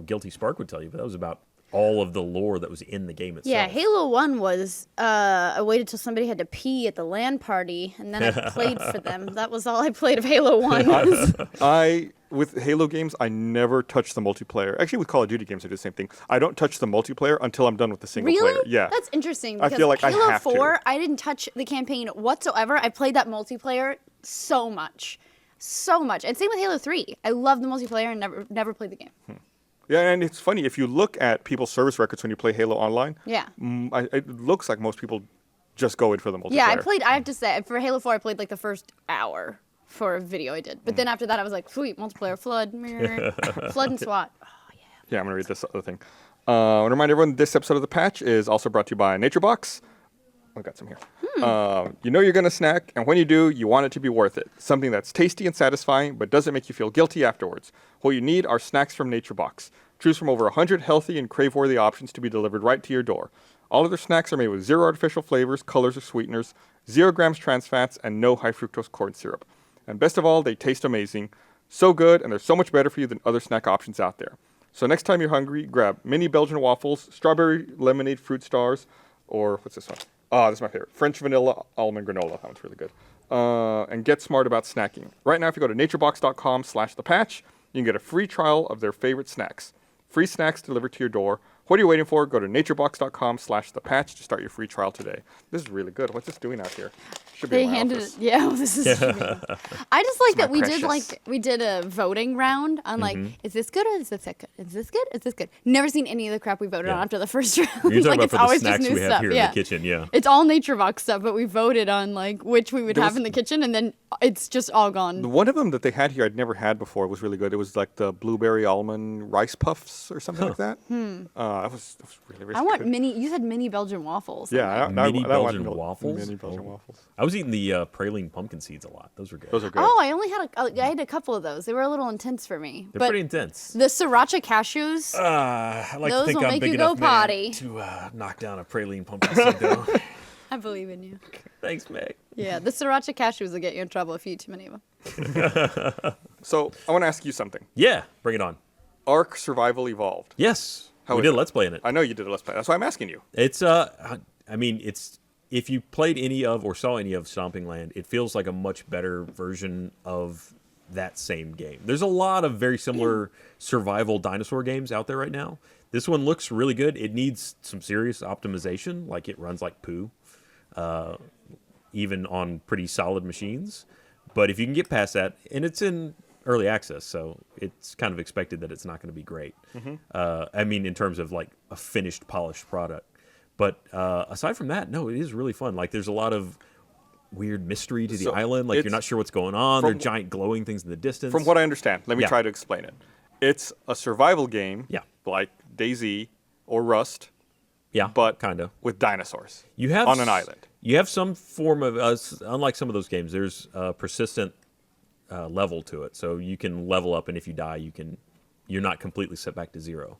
S2: Guilty Spark would tell you, but that was about all of the lore that was in the game itself.
S3: Yeah, Halo 1 was, I waited till somebody had to pee at the LAN party, and then I played for them. That was all I played of Halo 1 was.
S1: With Halo games, I never touch the multiplayer. Actually, with Call of Duty games, I do the same thing. I don't touch the multiplayer until I'm done with the single
S3: Really?
S1: player. Yeah.
S3: That's interesting,
S1: I
S3: because
S1: feel like I
S3: Halo
S1: have to.
S3: 4, I didn't touch the campaign whatsoever. I played that multiplayer so much. So much. And same with Halo 3. I love the multiplayer and never played the game.
S1: Yeah, and it's funny, if you look at people's service records when you play Halo Online,
S3: Yeah.
S1: It looks like most people just go in for the multiplayer.
S3: Yeah, I have to say, for Halo 4, I played like the first hour for a video I did. But then after that, I was like, sweet, multiplayer, flood, flood and SWAT.
S1: Yeah, I'm going to read this other thing. I want to remind everyone this episode of The Patch is also brought to you by NatureBox. I've got some here. You know you're going to snack, and when you do, you want it to be worth it. Something that's tasty and satisfying, but doesn't make you feel guilty afterwards. What you need are snacks from NatureBox. Choose from over 100 healthy and crave-worthy options to be delivered right to your door. All of their snacks are made with 0 artificial flavors, colors, or sweeteners, 0 grams trans fats, and no high fructose corn syrup. And best of all, they taste amazing. So good, and they're so much better for you than other snack options out there. So next time you're hungry, grab mini Belgian waffles, strawberry lemonade fruit stars, or what's this one? This is my favorite. French vanilla almond granola. That one's really good. And get smart about snacking. Right now, if you go to naturebox.com/thepatch, you can get a free trial of their favorite snacks. Free snacks delivered to your door. What are you waiting for? Go to naturebox.com/thepatch to start your free trial today. This is really good. What's this doing out here? Should be
S3: They
S1: in my
S3: handed
S1: office.
S3: it. Yeah, this is. I just like that
S1: my
S3: we did a voting round on like, is this good or is this good? Is this good? Is this good? Never seen any of the crap we voted on
S2: Yeah.
S3: after the first round.
S2: You're talking
S3: like
S2: about
S3: it's
S2: for the
S3: always
S2: snacks
S3: just new
S2: we have
S3: stuff.
S2: here
S3: Yeah.
S2: in the kitchen, yeah.
S3: It's all NatureBox stuff, but we voted on like which we would
S1: There
S3: have
S1: was-
S3: in the kitchen, and then it's just all gone.
S1: The one of them that they had here I'd never had before was really good. It was like the blueberry almond rice puffs or something like that. That was really, really
S3: I want
S1: good.
S3: mini. You said mini Belgian waffles.
S1: Yeah,
S2: Mini
S1: I
S2: Belgian
S1: want
S2: waffles?
S1: Mini Belgian
S2: Oh.
S1: waffles.
S2: I was eating the praline pumpkin seeds a lot. Those were good.
S1: Those are good.
S3: Oh, I only had I had a couple of those. They were a little intense for me.
S2: They're
S3: but
S2: pretty intense.
S3: the sriracha cashews.
S2: I like
S3: Those
S2: to think
S3: will
S2: I'm
S3: make
S2: big
S3: you go
S2: enough man
S3: potty.
S2: to knock down a praline pumpkin seed, though.
S3: I believe in you.
S2: Thanks, Meg.
S3: Yeah, the sriracha cashews will get you in trouble if you eat too many of them.
S1: So I want to ask you something.
S2: Yeah, bring it on.
S1: Ark Survival Evolved.
S2: Yes,
S1: How
S2: we
S1: is
S2: did a
S1: it?
S2: Let's Play in it.
S1: I know you did a Let's Play. That's why I'm asking you.
S2: It's I mean, it's if you played any of or saw any of Stomping Land, it feels like a much better version of that same game. There's a lot of very similar survival dinosaur games out there right now. This one looks really good. It needs some serious optimization, like it runs like poo, even on pretty solid machines. But if you can get past that, and it's in early access, so it's kind of expected that it's not going to be great. I mean, in terms of like a finished, polished product. But aside from that, no, it is really fun. Like there's a lot of weird mystery to the
S1: So
S2: island. Like you're
S1: it's-
S2: not sure what's going on. There are
S1: from-
S2: giant glowing things in the distance.
S1: From what I understand, let me
S2: Yeah.
S1: try to explain it. It's a survival game,
S2: Yeah.
S1: like DayZ or Rust,
S2: yeah,
S1: but
S2: kind of.
S1: with dinosaurs
S2: You have
S1: on an island.
S2: You have some form of, unlike some of those games, there's a persistent level to it. So you can level up, and if you die, you're not completely set back to zero.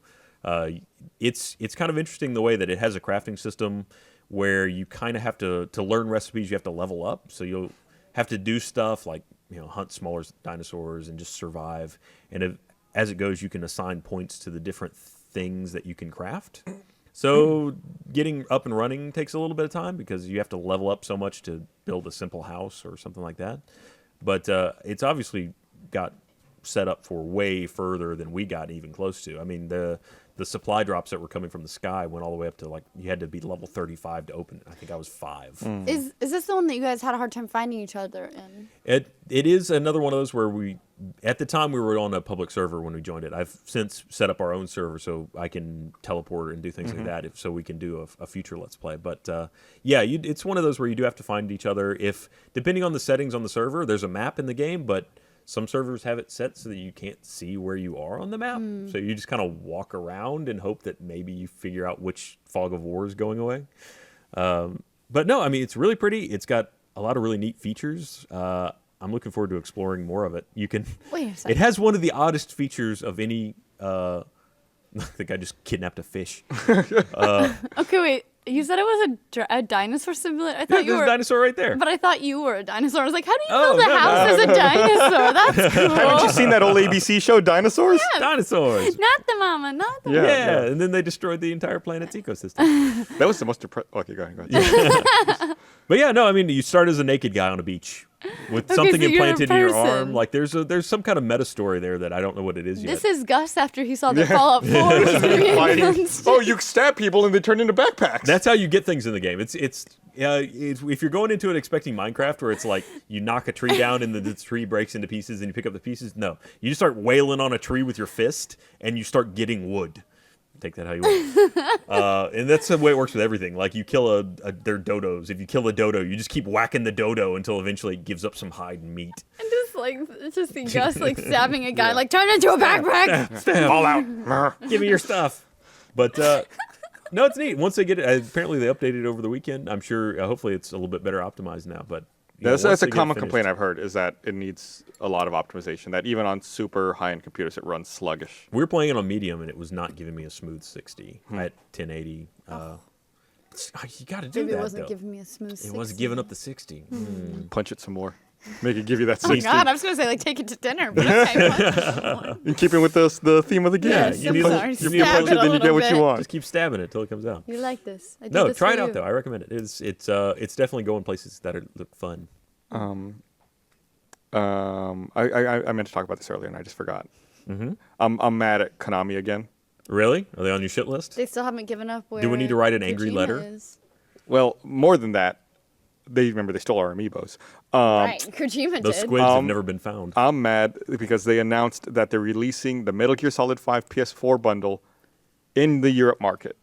S2: It's kind of interesting the way that it has a crafting system where you kind of have to learn recipes. You have to level up, so you'll have to do stuff like hunt smaller dinosaurs and just survive. And as it goes, you can assign points to the different things that you can craft. So getting up and running takes a little bit of time because you have to level up so much to build a simple house or something like that. But it's obviously got set up for way further than we got even close to. I mean, the supply drops that were coming from the sky went all the way up to you had to be level 35 to open it. I think I was 5.
S3: Is this the one that you guys had a hard time finding each other in?
S2: It is another one of those where at the time we were on a public server when we joined it. I've since set up our own server so I can teleport and do things like that so we can do a future Let's Play. But it's one of those where you do have to find each other. Depending on the settings on the server, there's a map in the game, but some servers have it set so that you can't see where you are on the map. So you just kind of walk around and hope that maybe you figure out which fog of war is going away. But no, I mean, it's really pretty. It's got a lot of really neat features. I'm looking forward to exploring more of it.
S3: Wait a second.
S2: It has one of the oddest features of any... I think I just kidnapped a fish.
S3: Okay, wait. You said it was a dinosaur simulator? I thought
S2: There's
S3: you were
S2: a dinosaur right there.
S3: But I thought you were a dinosaur. I was like, how do you
S2: Oh,
S3: build a
S2: no,
S3: house as a dinosaur? That's cool.
S1: Haven't you seen that old ABC show, Dinosaurs?
S2: Dinosaurs.
S3: Not the mama, not the
S2: Yeah, and then they destroyed the entire planet's ecosystem.
S1: That was the most Okay, go ahead.
S2: But yeah, no, I mean, you start as a naked guy on a beach with something
S3: so you're a
S2: implanted in your
S3: person.
S2: arm. Like there's some kind of meta story there that I don't know what it is yet.
S3: This is Gus after he saw the Fallout 4 experience.
S1: Oh, you stab people and they turn into backpacks.
S2: That's how you get things in the game. It's if you're going into it expecting Minecraft where it's like you knock a tree down and the tree breaks into pieces and you pick up the pieces. No, you just start wailing on a tree with your fist and you start getting wood. Take that how you want. And that's the way it works with everything. Like you kill they're dodos. If you kill a dodo, you just keep whacking the dodo until eventually it gives up some hide and meat.
S3: And just see Gus stabbing a guy, turn into a backpack.
S1: Fall out.
S2: Give me your stuff. But no, it's neat. Once they get it, apparently they updated it over the weekend. I'm sure, hopefully it's a little bit better optimized now. But
S1: That's a common complaint I've heard is that it needs a lot of optimization. That even on super high-end computers, it runs sluggish.
S2: We were playing it on medium, and it was not giving me a smooth 60 at 1080. You got to do
S3: Maybe
S2: that.
S3: it wasn't
S2: though.
S3: giving me a smooth 60.
S2: It wasn't giving up the 60.
S1: Punch it some more. Make it give you that
S3: Oh
S1: 60.
S3: God, I was gonna say take it to dinner, but okay.
S1: In keeping with the theme of the game.
S3: Yes,
S2: you
S3: I'm
S2: need
S3: sorry.
S1: You
S3: Stab
S1: punch
S3: it
S1: it,
S3: a
S1: then you get
S3: little
S1: what you
S3: bit.
S1: want.
S2: Just keep stabbing it until it comes out.
S3: You like this? I did
S2: No,
S3: this
S2: try
S3: for
S2: it out
S3: you.
S2: though. I recommend it. It's definitely going places that look fun.
S1: I meant to talk about this earlier and I just forgot. I'm mad at Konami again.
S2: Really? Are they on your shit list?
S3: They still haven't given up. Where
S2: Do we need to write an angry
S3: Kojima
S2: letter?
S3: is.
S1: Well, more than that, they stole our amiibos.
S3: Right, Kojima
S2: Those
S3: did.
S2: squids have never been found.
S1: I'm mad because they announced that they're releasing the Metal Gear Solid 5 PS4 bundle in the Europe market.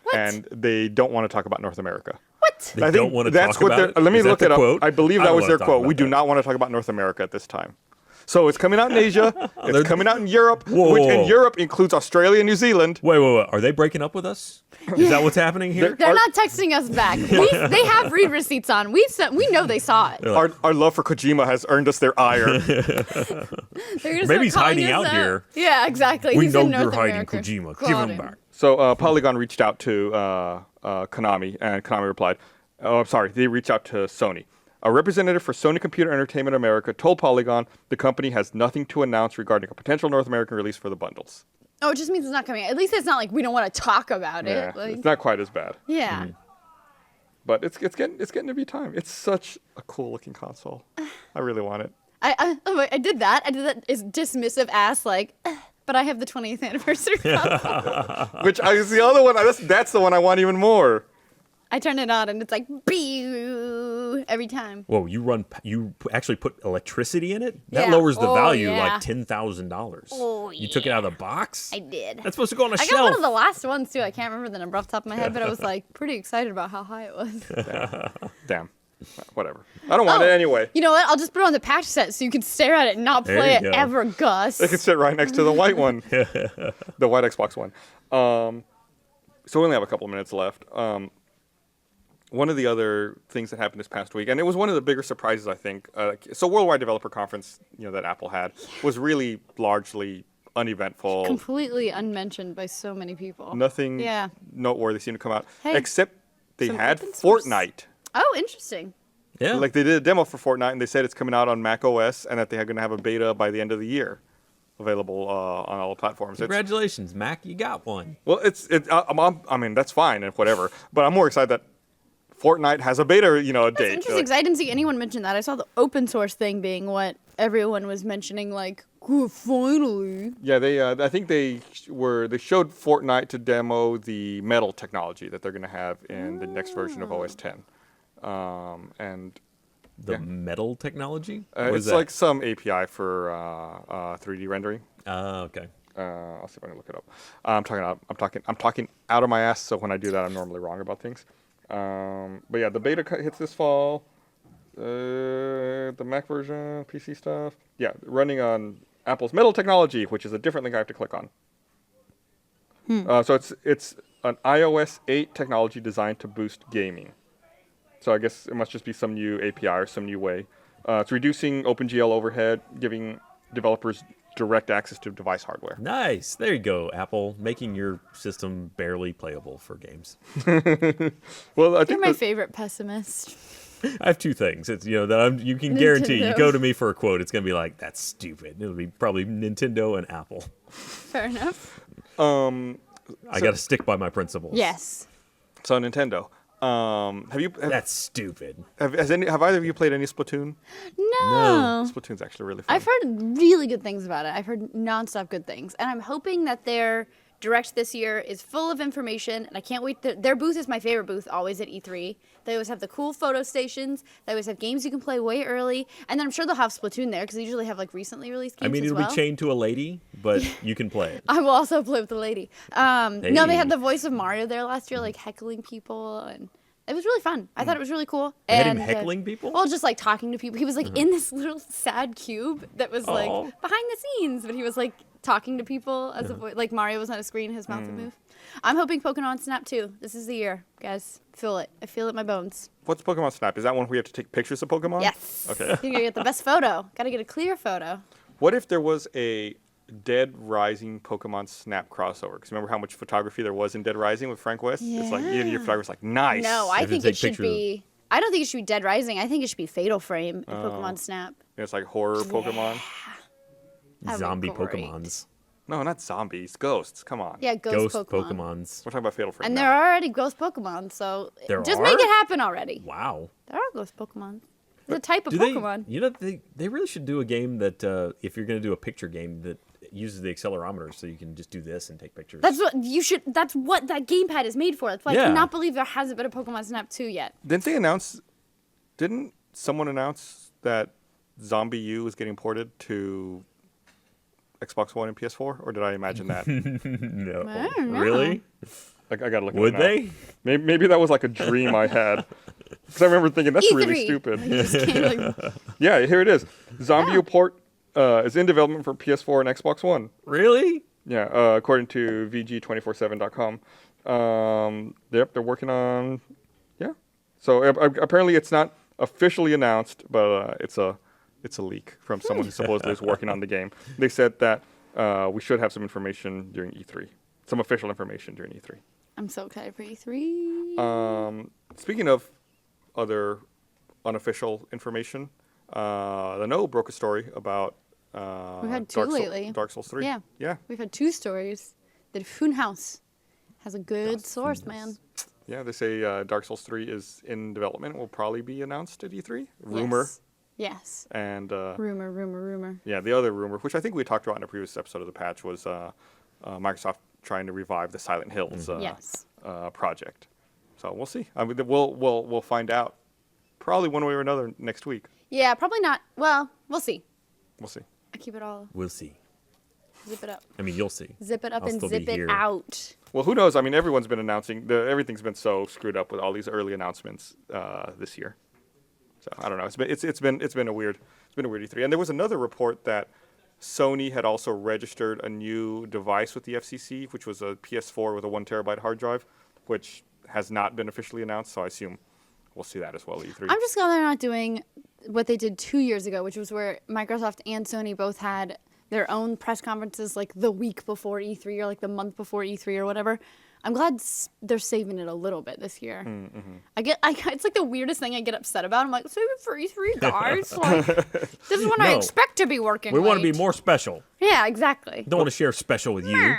S3: What?
S1: And they don't want to talk about North America.
S3: What?
S2: They don't want to talk about it?
S1: Let me
S2: Is that
S1: look
S2: the
S1: it up.
S2: quote?
S1: I believe
S2: I
S1: that
S2: don't
S1: was
S2: wanna
S1: their
S2: talk
S1: quote.
S2: about
S1: We do
S2: that.
S1: not want to talk about North America at this time. So it's coming out in Asia. It's coming out in Europe,
S2: Whoa,
S1: which
S2: whoa,
S1: in
S2: whoa.
S1: Europe includes Australia and New Zealand.
S2: Wait. Are they breaking up with us? Is that what's happening here?
S3: They're not texting us back. They have read receipts on. We know they saw it.
S1: Our love for Kojima has earned us their ire.
S3: They're gonna
S2: Maybe
S3: start
S2: he's
S3: calling
S2: hiding
S3: us
S2: out here.
S3: Yeah, exactly.
S2: We
S3: He's
S2: know
S3: in
S2: you're
S3: North
S2: hiding
S3: America.
S2: Kojima.
S3: Got
S2: Give him
S3: him.
S2: back.
S1: So Polygon reached out to Konami, and Konami replied, they reached out to Sony. A representative for Sony Computer Entertainment America told Polygon the company has nothing to announce regarding a potential North American release for the bundles.
S3: Oh, it just means it's not coming. At least it's not like we don't want to talk about
S1: Yeah,
S3: it. Like,
S1: it's not quite as bad,
S3: yeah.
S1: but it's getting to be time. It's such a cool looking console. I really want it.
S3: I did that. I did that as dismissive ass but I have the 20th anniversary console.
S1: Which is the other one. That's the one I want even more.
S3: I turn it on and it's like boo every time.
S2: Whoa, you actually put electricity in it? That
S3: Yeah.
S2: lowers the
S3: Oh,
S2: value
S3: yeah.
S2: like $10,000.
S3: Oh,
S2: You took it out of the box?
S3: I did.
S2: That's supposed to go on a
S3: I
S2: shelf.
S3: got one of the last ones too. I can't remember the number off the top of my head, but I was pretty excited about how high it was.
S1: Damn. Whatever. I don't want it anyway.
S3: You know what? I'll just put it on the patch set so you can stare at it and not
S2: There
S3: play
S2: you
S3: it
S2: go.
S3: ever, Gus.
S1: It can sit right next to the white one. The white Xbox One. So we only have a couple of minutes left. One of the other things that happened this past week, and it was one of the bigger surprises, I think. So Worldwide Developer Conference, that Apple had, was really largely uneventful.
S3: Completely unmentioned by so many people.
S1: Nothing
S3: Yeah.
S1: noteworthy seemed to come out.
S3: Hey,
S1: Except they
S3: some
S1: had
S3: open source.
S1: Fortnite.
S3: Oh, interesting.
S2: Yeah.
S1: Like they did a demo for Fortnite, and they said it's coming out on Mac OS, and that they're going to have a beta by the end of the year, available on all platforms.
S2: Congratulations, Mac. You got one.
S1: Well, I mean, that's fine and whatever, but I'm more excited that Fortnite has a beta, a
S3: That's
S1: date.
S3: interesting 'cause I didn't see anyone mention that. I saw the open source thing being what everyone was mentioning, like, "Cool, finally."
S1: Yeah, I think they showed Fortnite to demo the metal technology that they're going to have in the next version of OS 10, and
S2: The
S1: Yeah.
S2: metal technology? What is
S1: it's
S2: that?
S1: like some API for 3D rendering.
S2: Okay.
S1: I'll see if I can look it up. I'm talking out of my ass. So when I do that, I'm normally wrong about things. But yeah, the beta hits this fall. The Mac version, PC stuff. Yeah, running on Apple's Metal technology, which is a different link I have to click on. So it's an iOS 8 technology designed to boost gaming. So I guess it must just be some new API or some new way. It's reducing OpenGL overhead, giving developers direct access to device hardware.
S2: Nice. There you go, Apple, making your system barely playable for games.
S1: Well, I
S3: You're
S1: think
S3: my
S1: that-
S3: favorite pessimist.
S2: I have two things. It's that you can guarantee. You
S3: Nintendo.
S2: go to me for a quote, it's gonna be like, "That's stupid." It'll be probably Nintendo and Apple.
S3: Fair enough.
S2: I got to stick by my principles.
S3: Yes.
S1: so Nintendo.
S2: That's stupid.
S1: Have either of you played any Splatoon?
S3: No.
S1: Splatoon's actually really fun.
S3: I've heard really good things about it. I've heard nonstop good things. And I'm hoping that their Direct this year is full of information. And I can't wait. Their booth is my favorite booth, always at E3. They always have the cool photo stations. They always have games you can play way early. And then I'm sure they'll have Splatoon there because they usually have like recently released games
S2: I mean,
S3: as
S2: it'll
S3: well.
S2: be chained to a lady, but you can play it.
S3: I will also play with the lady. No, they
S2: Hey.
S3: had the voice of Mario there last year, like heckling people, and it was really fun. I thought it was really cool.
S2: They had him
S3: And,
S2: heckling people?
S3: Well, just like talking to people. He was like in this little sad cube that was like
S2: Aw.
S3: behind the scenes, but he was like talking to people as a voice. Like Mario was on a screen, his mouth would move. I'm hoping Pokemon Snap too. This is the year, guys. Feel it. I feel it in my bones.
S1: What's Pokemon Snap? Is that one where you have to take pictures of Pokemon?
S3: Yes.
S1: Okay.
S3: You're gonna get the best photo. Gotta get a clear photo.
S1: What if there was a Dead Rising Pokemon Snap crossover? Because remember how much photography there was in Dead Rising with Frank West? It's like your
S3: Yeah.
S1: photographer's like, nice.
S3: No, I
S2: have to
S3: think
S2: take
S3: it should
S2: pictures of-
S3: be. I don't think it should be Dead Rising. I think it should be Fatal Frame in
S1: Oh.
S3: Pokemon Snap.
S1: It's like horror Pokemon.
S3: That'd be
S2: Zombie
S3: great.
S2: Pokemons.
S1: No, not zombies. Ghosts. Come on.
S3: Yeah,
S2: Ghost
S3: Pokemon.
S2: Pokemons.
S1: We're talking about Fatal Frame
S3: And
S1: now.
S3: there are already ghost Pokemon, so
S2: There
S3: just
S2: are?
S3: make it happen already.
S2: Wow.
S3: There are ghost Pokemon. It's a type of
S2: Do
S3: Pokemon.
S2: they really should do a game that if you're going to do a picture game that uses the accelerometer so you can just do this and take pictures.
S3: That's what you should. That's what that gamepad is made for. That's why I
S2: Yeah.
S3: cannot believe there hasn't been a Pokemon Snap 2 yet.
S1: Didn't someone announce that Zombie U is getting ported to Xbox One and PS4? Or did I imagine that?
S2: No.
S3: I don't know.
S2: Really?
S1: I gotta look at
S2: Would
S1: it now.
S2: they?
S1: Maybe that was like a dream I had. Because I remember thinking, that's really
S3: E3.
S1: stupid.
S3: Like, you just can't, like,
S1: Yeah, here it is. Zombie
S3: Yeah.
S1: U port is in development for PS4 and Xbox One.
S2: Really?
S1: Yeah, according to VG247.com. Yep, they're working on. Yeah, so apparently it's not officially announced, but it's a leak from someone who supposedly is working on the game. They said that we should have some information during E3, some official information during E3.
S3: I'm so excited for E3.
S1: Speaking of other unofficial information, the No broke a story about
S3: We've had two lately.
S1: Dark Souls 3.
S3: Yeah.
S1: Yeah.
S3: We've had 2 stories. The Funhouse has a good source, man.
S1: Yeah, they say Dark Souls 3 is in development. Will probably be announced at E3. Rumor.
S3: Yes.
S1: And
S3: Rumor.
S1: yeah, the other rumor, which I think we talked about in a previous episode of the patch, was Microsoft trying to revive the Silent Hills
S3: Yes.
S1: project. So we'll see. I mean, we'll find out probably one way or another next week.
S3: Yeah, probably not. Well, we'll see.
S1: We'll see.
S3: I keep it all.
S2: We'll see.
S3: Zip it up.
S2: I mean, you'll see.
S3: Zip it up
S2: I'll
S3: and
S2: still be
S3: zip it
S2: here.
S3: out.
S1: Well, who knows? I mean, everyone's been announcing. Everything's been so screwed up with all these early announcements this year. So I don't know. It's been a weird E3. And there was another report that Sony had also registered a new device with the FCC, which was a PS4 with a 1 terabyte hard drive, which has not been officially announced. So I assume we'll see that as well at E3.
S3: I'm just glad they're not doing what they did 2 years ago, which was where Microsoft and Sony both had their own press conferences like the week before E3 or like the month before E3 or whatever. I'm glad they're saving it a little bit this year. It's like the weirdest thing I get upset about. I'm like, save it for E3, guys. Like, this is when I
S2: No.
S3: expect to be working.
S2: We want to
S3: late.
S2: be more special.
S3: Yeah, exactly.
S2: Don't want to share special with you.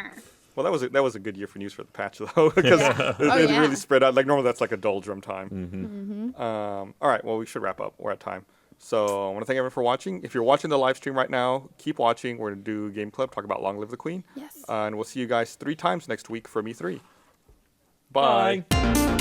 S1: Well, that was a good year for news for the patch though, because it
S3: yeah.
S1: really spread out. Like normally that's like a doldrum time. All right, well we should wrap up. We're at time. So I want to thank everyone for watching. If you're watching the live stream right now, keep watching. We're gonna do Game Club, talk about Long Live the Queen.
S3: Yes.
S1: And we'll see you guys 3 times next week from E3. Bye.
S2: Bye.